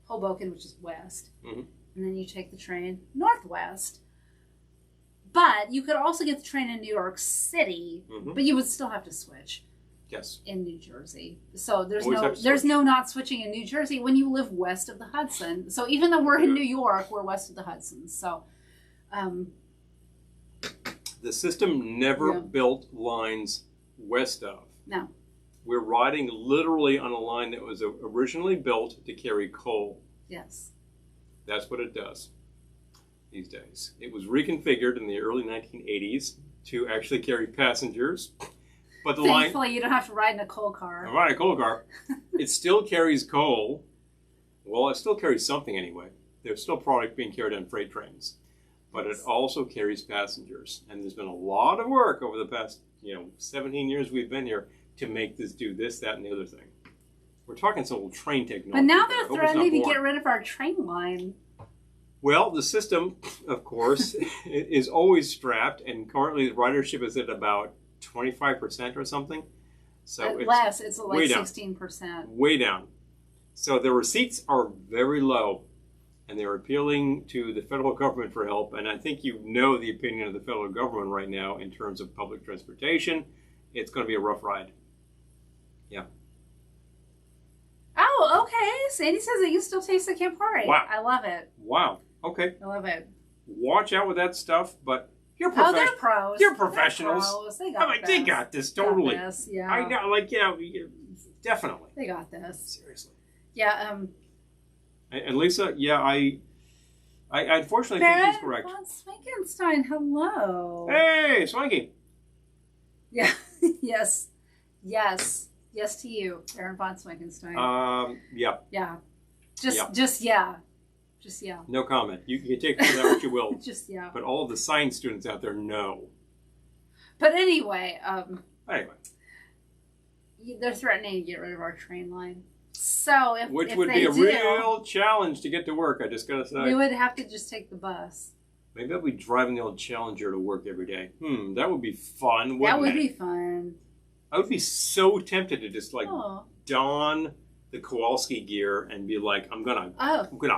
Hoboken, which is west, and then you take the train northwest. But you could also get the train in New York City, but you would still have to switch. Yes. In New Jersey. So there's no not switching in New Jersey when you live west of the Hudson. So even though we're in New York, we're west of the Hudson. So the system never built lines west of. No. We're riding literally on a line that was originally built to carry coal. Yes. That's what it does these days. It was reconfigured in the early 1980s to actually carry passengers. But thankfully, you don't have to ride in a coal car. Ride a coal car. It still carries coal. Well, it still carries something anyway. There's still product being carried on freight trains. But it also carries passengers. And there's been a lot of work over the past 17 years we've been here to make this do this, that, and the other thing. We're talking some old train technology. But now they're threatening to get rid of our train line. Well, the system, of course, is always strapped, and currently the ridership is at about 25% or something. So it's like 16%. Way down. So the receipts are very low, and they're appealing to the federal government for help. And I think you know the opinion of the federal government right now in terms of public transportation. It's going to be a rough ride. Yeah. Oh, okay. Sandy says that you still taste the Campari. Wow. I love it. Wow. Okay. I love it. Watch out with that stuff, but you're they're pros. You're professionals. They're pros. They got this. They got this totally. Got this, yeah. I know, like, definitely. They got this. Seriously. Yeah. And Lisa, yeah, I unfortunately think she's correct. Von Swankenstein, hello. Hey, Swanky. Yeah. Yes. Yes. Yes to you, Baron von Swankenstein. Yeah. Yeah. Just yeah. Just yeah. No comment. You can take for that what you will. Just yeah. But all of the science students out there know. But anyway, they're threatening to get rid of our train line. So which if would they be a real challenge to get to work, I just gotta say. We would have to just take the bus. Maybe I'll be driving the old Challenger to work every day. That would be fun, wouldn't it? That would be fun. I would be so tempted to just don the Kowalski gear and be like, I'm gonna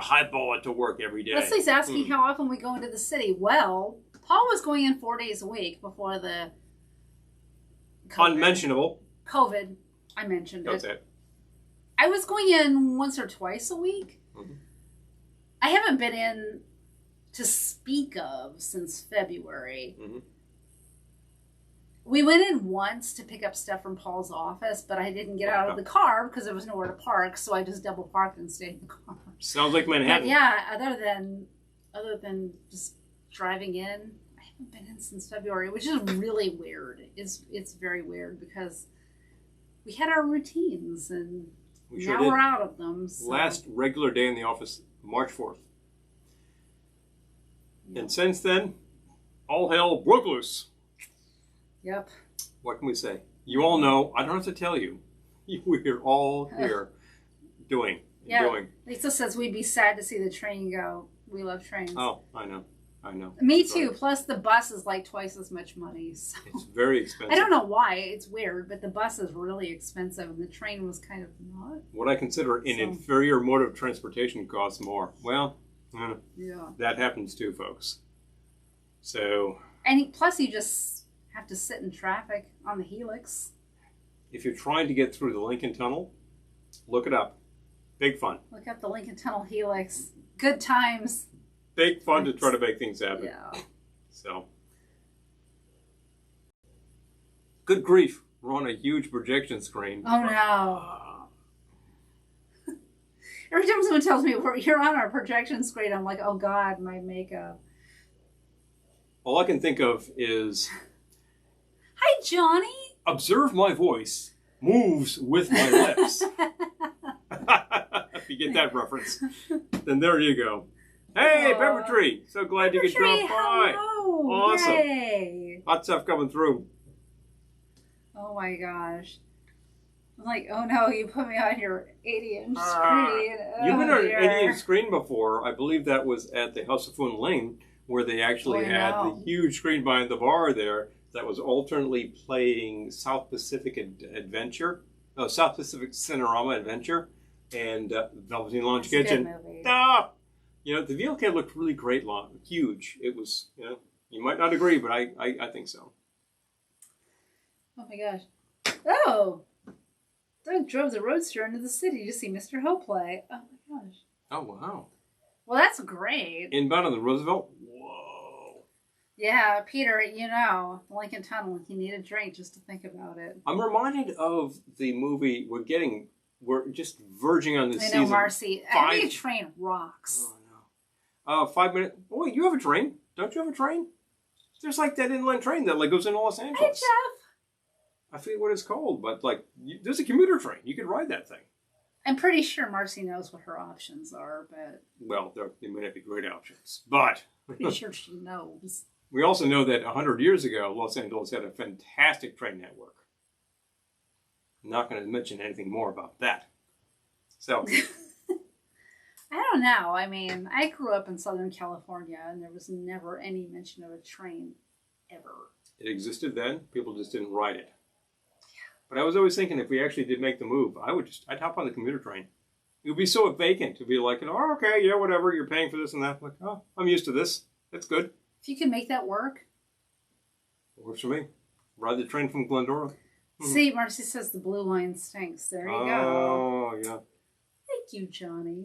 highball it to work every day. Leslie's asking how often we go into the city. Well, Paul was going in 4 days a week before the COVID. Unmentionable. COVID. I mentioned it. That's it. I was going in once or twice a week. Mm-hmm. I haven't been in to speak of since February. Mm-hmm. We went in once to pick up stuff from Paul's office, but I didn't get out of the car because there was nowhere to park, so I just double parked and stayed in the car. Sounds like Manhattan. But yeah, other than just driving in, I haven't been in since February, which is really weird. It's very weird because we had our routines and now we're out of them. So. Last regular day in the office, March 4th. Yep. And since then, all hell broke loose. Yep. What can we say? You all know. I don't have to tell you. We're all here doing. Lisa says we'd be sad to see the train go. We love trains. Oh, I know. Me too. Right. Plus the bus is like twice as much money. So. It's very expensive. I don't know why. It's weird, but the bus is really expensive and the train was kind of not. What I consider an inferior mode of transportation costs more. Well, that happens too, folks. So. And plus you just have to sit in traffic on the Helix. If you're trying to get through the Lincoln Tunnel, look it up. Big fun. Look up the Lincoln Tunnel Helix. Good times. Big fun to try to make things happen. Yeah. So. Good grief. We're on a huge projection screen. Oh, no. Every time someone tells me you're on our projection screen, I'm like, oh, God, my makeup. All I can think of is... Hi, Johnny. Observe my voice moves with my lips. If you get that reference, then there you go. Hey, Pepper Tree! So glad you could drop by. Hello. Awesome. Yay. Hot stuff coming through. Oh my gosh. I'm like, oh no, you put me on your 80-inch screen. You've been on an 80-inch screen before. I believe that was at the House of Foon Lane, where they actually had the huge screen behind the bar there that was alternately playing South Pacific Cinerama Adventure, and Velveteen Launch Kitchen. The VLK looked really great, huge. It was, you might not agree, but I think so. Oh my gosh. Oh! Doug drove the Roadster into the city to see Mr. Ho play. Oh my gosh. Oh, wow. Well, that's great. Inbound on the Roosevelt? Whoa. Yeah, Peter, the Lincoln Tunnel, you need a drink just to think about it. I'm reminded of the movie we're just verging on this season. I know, Marcy. Every train rocks. Oh, no. 5 minutes. Boy, you have a train. Don't you have a train? There's like that inland train that goes into Los Angeles. Hey, Jeff. I forget what it's called, but there's a commuter train. You could ride that thing. I'm pretty sure Marcy knows what her options are, but... Well, they may not be great options, but... Pretty sure she knows. We also know that 100 years ago, Los Angeles had a fantastic train network. I'm not going to mention anything more about that. So. I don't know. I mean, I grew up in Southern California, and there was never any mention of a train ever. It existed then. People just didn't ride it. But I was always thinking, if we actually did make the move, I'd hop on the commuter train. It would be so vacant to be like, oh, okay, yeah, whatever. You're paying for this and that. I'm like, oh, I'm used to this. That's good. If you can make that work. It works for me. Ride the train from Glendora. See, Marcy says the blue line stinks. There you go. Oh, yeah. Thank you, Johnny.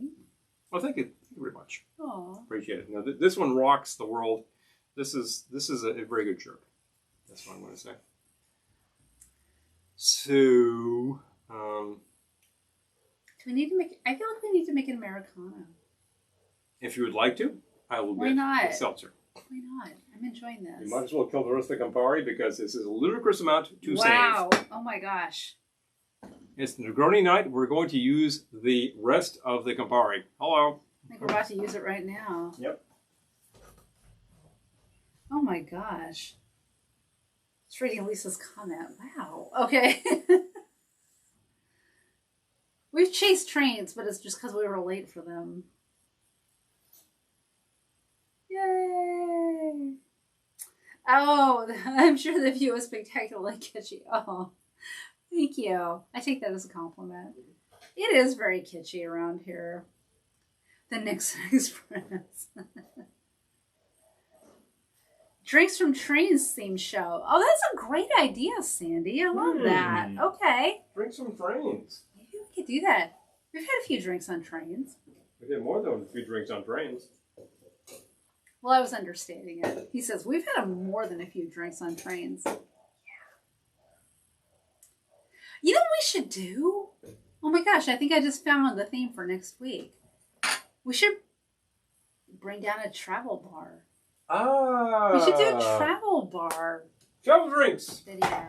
Well, thank you very much. Aw. Appreciate it. Now, this one rocks the world. This is a very good shirt. That's what I'm going to say. So, do we need to make? I feel like we need to make an Americano. If you would like to, I will Why get not? a seltzer. Why not? I'm enjoying this. You might as well kill the rest of the Campari because this is a ludicrous amount to wow. save. Oh my gosh. It's Negroni night. We're going to use the rest of the Campari. Hello. I think we're about to use it right now. Yep. Oh my gosh. Just reading Lisa's comment. Wow. Okay. We've chased trains, but it's just because we were late for them. Yay! Oh, I'm sure the view was spectacularly kitschy. Oh, thank you. I take that as a compliment. It is very kitschy around here. The Nixon Express. Drinks from Trains themed show. Oh, that's a great idea, Sandy. I love that. Okay. Drink some trains. Maybe we could do that. We've had a few drinks on trains. We did more than a few drinks on trains. Well, I was understating it. He says, we've had more than a few drinks on trains. Yeah. You know what we should do? Oh my gosh, I think I just found the theme for next week. We should bring down a travel bar. Ah! We should do a travel bar Travel drinks! video.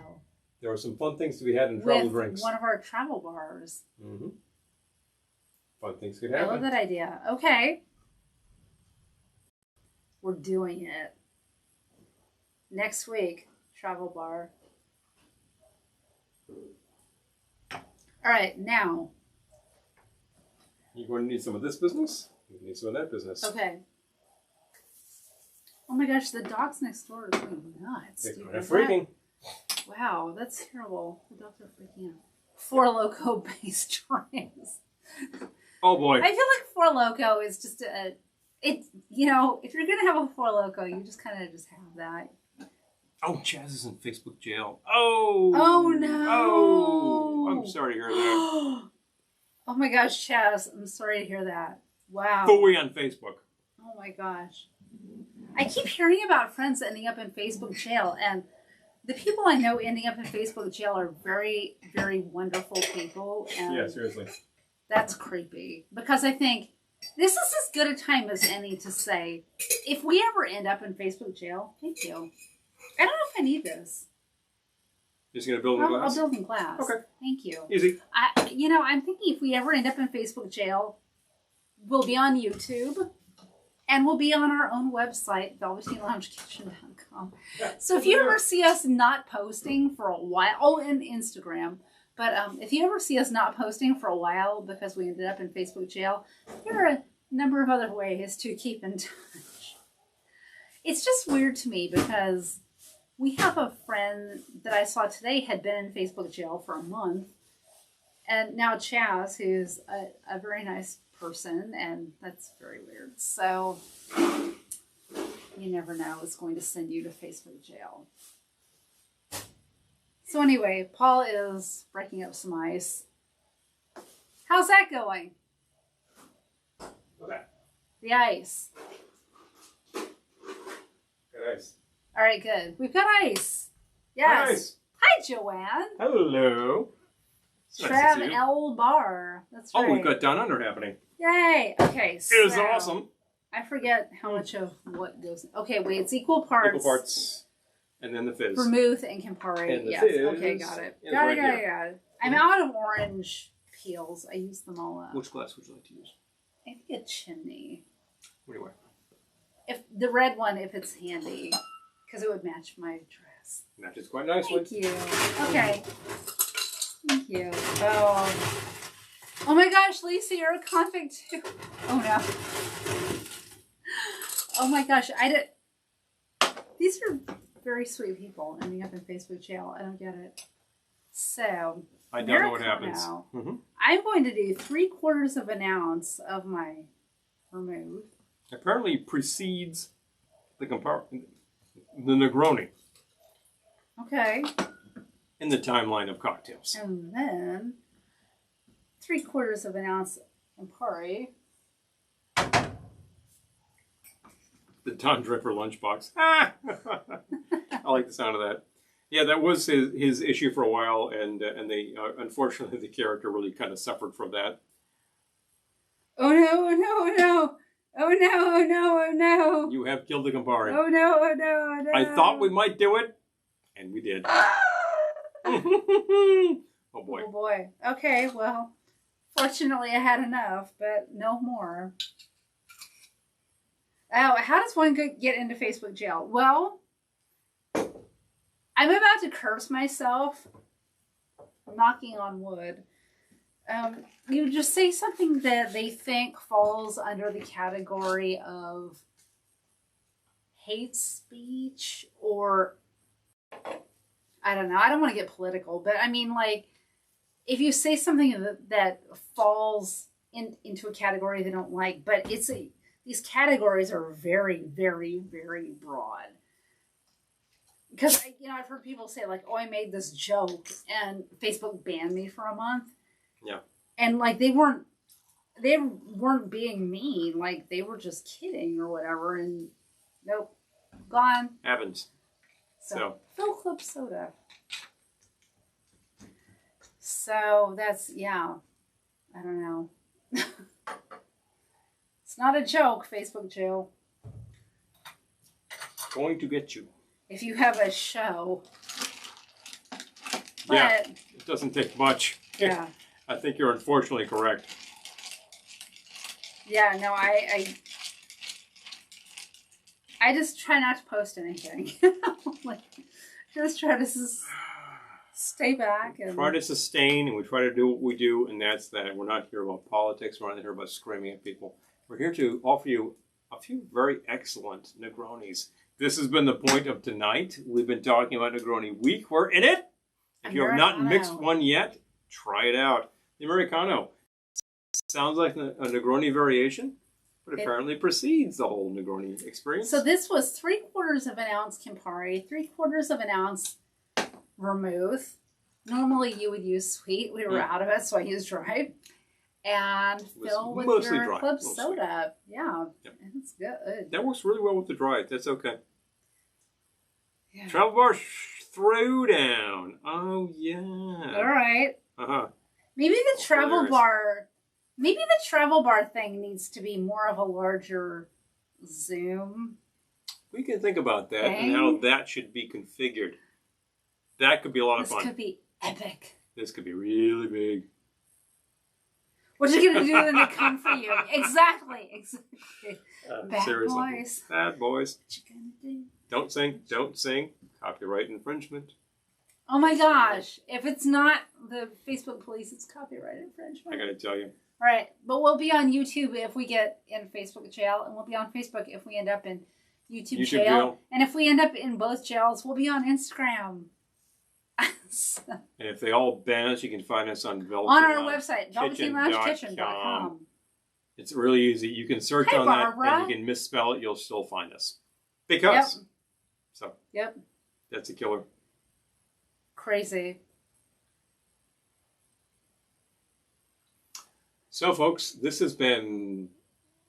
There are some fun things to be had in travel with drinks. One of our travel bars. Mm-hmm. Fun things could I happen. love that idea. Okay. We're doing it. Next week, travel bar. All right, now. You're going to need some of this business. You need some of that business. Okay. Oh my gosh, the dogs next door are going nuts. They're freaking. Wow, that's terrible. The dogs are freaking out. Four Loko based trains. Oh boy. I feel like Four Loko is just you know, if you're gonna have a Four Loko, you just kind of just have that. Oh, Chaz is in Facebook jail. Oh. Oh no. Oh, I'm sorry to hear that. Oh my gosh, Chaz, I'm sorry to hear that. Wow. Fully on Facebook. Oh my gosh. I keep hearing about friends ending up in Facebook jail, and the people I know ending up in Facebook jail are very, very wonderful people. And yeah, seriously. That's creepy. Because I think this is as good a time as any to say, if we ever end up in Facebook jail, thank you. I don't know if I need this. Just going to build in glass? I'll build in glass. Okay. Thank you. Easy. I'm thinking if we ever end up in Facebook jail, we'll be on YouTube. And we'll be on our own website, velveteenloungekitchen.com. So if you ever see us not posting for a while, and Instagram, but if you ever see us not posting for a while because we ended up in Facebook jail, there are a number of other ways to keep in touch. It's just weird to me because we have a friend that I saw today had been in Facebook jail for a month. And now Chaz, who's a very nice person, and that's very weird. So you never know, it's going to send you to Facebook jail. So anyway, Paul is breaking up some ice. How's that going? Okay. The ice. Good ice. All right, good. We've got ice. Yes. Nice. Hi, Joanne. Hello. Trav L. Bar. That's right. Oh, we've got Down Under happening. Yay. Okay, so It is awesome. I forget how much of what goes. Okay, wait. It's equal parts. Equal parts. And then the fizz. Vermouth and Campari. And the yes. fizz Okay, got it. is Got right it, got it, here. got it. I'm out of orange peels. I used them all up. Which glass would you like to use? I think a chimney. Anyway. If the red one, if it's handy, because it would match my dress. Matches quite nicely. Thank you. Okay. Thank you. Oh my gosh, Lisa, you're a convict too. Oh no. Oh my gosh, these are very sweet people ending up in Facebook jail. I don't get it. So, I don't know what happens. Mm-hmm. I'm going to do 3/4 of an ounce of my vermouth. Apparently precedes the Negroni. Okay. In the timeline of cocktails. And then 3/4 of an ounce Campari. The Don Draper lunchbox. Ah! I like the sound of that. Yeah, that was his issue for a while, and they unfortunately the character really kind of suffered from that. Oh no! Oh no! Oh no! Oh no! Oh no! Oh no! You have killed the Campari. Oh no! Oh no! Oh no! I thought we might do it, and we did. Oh boy. Oh boy. Okay, well, fortunately I had enough, but no more. Oh, how does one get into Facebook jail? Well, I'm about to curse myself. Knocking on wood. You just say something that they think falls under the category of hate speech, or I don't know. I don't want to get political, but I mean, like, if you say something that falls into a category they don't like, but these categories are very, very, very broad. Because, I've heard people say, like, oh, I made this joke, and Facebook banned me for a month. Yeah. And, like, they weren't being mean. Like, they were just kidding or whatever, and nope, gone. Happens. So. Fill Club Soda. So, that's, yeah. I don't know. It's not a joke, Facebook jail. Going to get you. If you have a show. Yeah, it doesn't take much. Yeah. I think you're unfortunately correct. Yeah, no, I just try not to post anything. Like, just try to stay back. And try to sustain, and we try to do what we do, and that's that. We're not here about politics. We're not here about screaming at people. We're here to offer you a few very excellent Negronis. This has been the point of tonight. We've been talking about Negroni Week. We're in it. If you have not mixed one yet, try it out. The Americano sounds like a Negroni variation, but apparently precedes the whole Negroni experience. So this was 3/4 of an ounce Campari, 3/4 of an ounce vermouth. Normally you would use sweet. We were out of it, so I used dry. And fill with your club soda. Yeah, yep. It's good. That works really well with the dry. That's okay. Yeah. Travel bar throwdown. Oh yeah. All right. Uh-huh. Maybe the travel bar. Maybe the travel bar thing needs to be more of a larger zoom. We can think about that and how that should be configured. That could be a lot of fun. This could be epic. This could be really big. What are you going to do when they come for you? Exactly. Bad seriously. boys. Bad boys. What you going to do? Don't sing. Don't sing. Copyright infringement. Oh my gosh. If it's not the Facebook police, it's copyright infringement. I got to tell you. All right. But we'll be on YouTube if we get in Facebook jail. And we'll be on Facebook if we end up in YouTube jail. And if we end up in both jails, we'll be on Instagram. And if they all ban us, you can find us on Velveteen. On our website, velveteen-kitchen.com. It's really easy. You can search on that and you can misspell it. You'll still find us. Because. Yep. So. Yep. That's a killer. Crazy. So, folks, this has been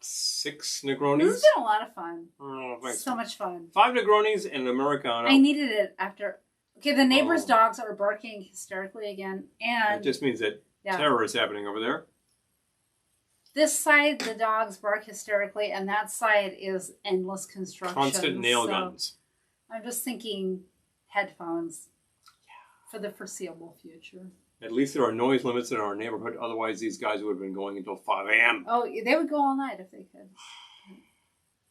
6 Negronis. This has been a lot of fun. Oh, thanks. So much fun. 5 Negronis and an Americano. I needed it after. Okay, the neighbors' dogs are barking hysterically again, and it just means that terror is happening over there. This side, the dogs bark hysterically, and that side is endless construction. Constant nail guns. I'm just thinking headphones for the foreseeable future. At least there are noise limits in our neighborhood. Otherwise, these guys would have been going until 5 a.m. Oh, they would go all night if they could.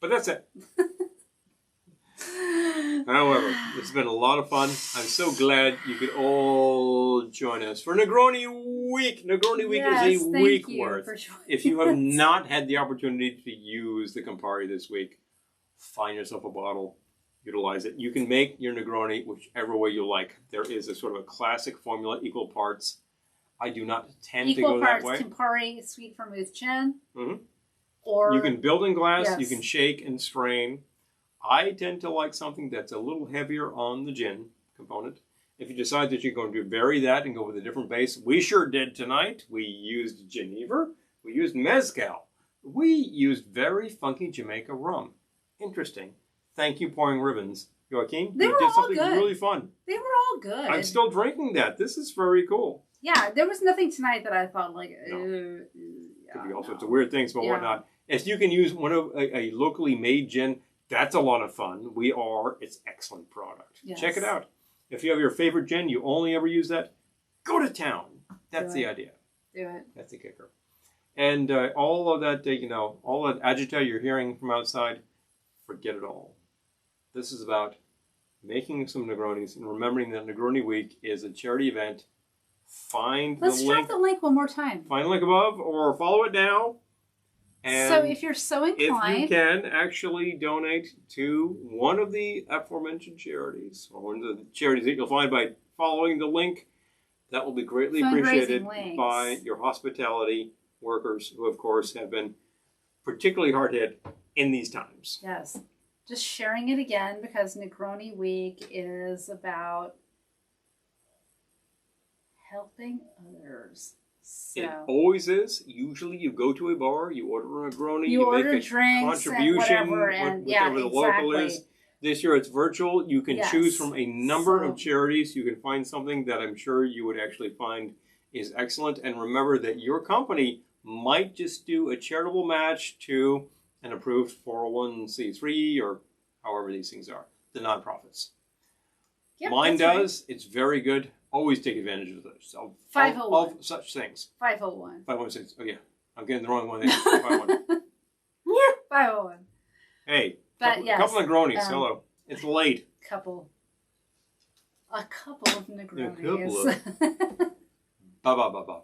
But that's it. However, it's been a lot of fun. I'm so glad you could all will join us for Negroni Week. Negroni Week is a week worth. If you have not had the opportunity to use the Campari this week, find yourself a bottle, utilize it. You can make your Negroni whichever way you like. There is a sort of a classic formula, equal parts. I do not tend to go that way. Equal parts Campari, sweet vermouth gin. Mm-hmm. Or you can build in glass, you can shake and strain. I tend to like something that's a little heavier on the gin component. If you decide that you're going to vary that and go with a different base, we sure did tonight. We used Genever, we used Mezcal, we used very funky Jamaica rum. Interesting. Thank you, Pouring Ribbons. Joaquin, you did something really fun. They were all good. I'm still drinking that. This is very cool. Yeah, there was nothing tonight that I thought like, could be all sorts of weird things, but whatnot. If you can use one of a locally made gin, that's a lot of fun. It's excellent product. Yes. Check it out. If you have your favorite gin, you only ever use that, go to town. That's the idea. Do it. That's the kicker. And all of that, all that agita you're hearing from outside, forget it all. This is about making some Negronis and remembering that Negroni Week is a charity event. Let's drop the link one more time. Find the link above or follow it now. And so if you're so inclined, if you can actually donate to one of the aforementioned charities, or one of the charities that you'll find by following the link, that will be greatly appreciated by your hospitality workers who, of course, have been particularly hard hit in these times. Yes. Just sharing it again because Negroni Week is about helping others. So, it always is. Usually you go to a bar, you order a Negroni, you make a drinks contribution, and whatever the local is. This year it's virtual. You can choose from a number of charities. You can find something that I'm sure you would actually find is excellent. And remember that your company might just do a charitable match to an approved 401c3 or however these things are, the nonprofits. Yep, mine does. Right. It's very good. Always take advantage of those. Of such things. 501. 516. Oh, yeah. I'm getting the wrong one there. 501. 501. Hey, couple of Negronis. Hello. It's late. A couple of Negronis. Ba.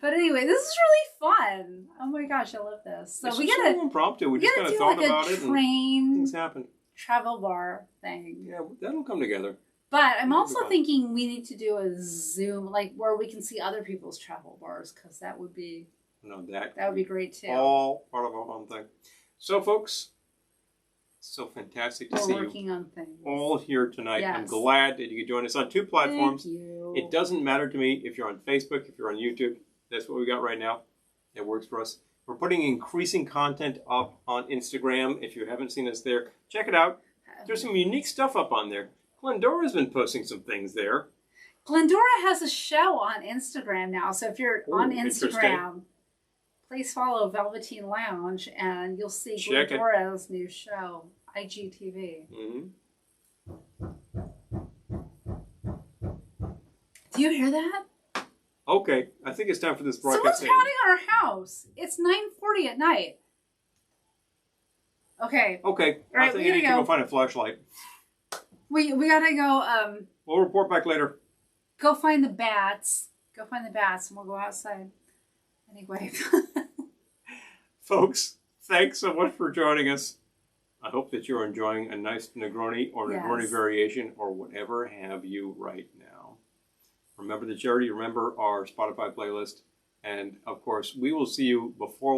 But anyway, this is really fun. Oh my gosh, I love this. So we gotta impromptu. We just kind of thought about it. Train things happen. Travel bar thing. Yeah, that'll come together. But I'm also thinking we need to do a Zoom, like where we can see other people's travel bars, because that would be that would be great too. All part of our fun thing. So, folks, so fantastic to see you all here tonight. Yes. I'm glad that you could join us on 2 platforms. Thank you. It doesn't matter to me if you're on Facebook, if you're on YouTube. That's what we got right now. It works for us. We're putting increasing content up on Instagram. If you haven't seen us there, check it out. There's some unique stuff up on there. Glendora's been posting some things there. Glendora has a show on Instagram now. So if you're on Instagram, please follow Velveteen Lounge and you'll see Glendora's new show, IGTV. Mm-hmm. Do you hear that? Okay, I think it's time for this broadcast. Someone's pounding on our house. It's 9:40 at night. Okay. Okay. I think I need to go find a flashlight. We gotta go. We'll report back later. Go find the bats. Go find the bats, and we'll go outside. Anyway. Folks, thanks so much for joining us. I hope that you're enjoying a nice Negroni or Negroni variation or whatever have you right now. Remember the charity. Remember our Spotify playlist. And, of course, we will see you before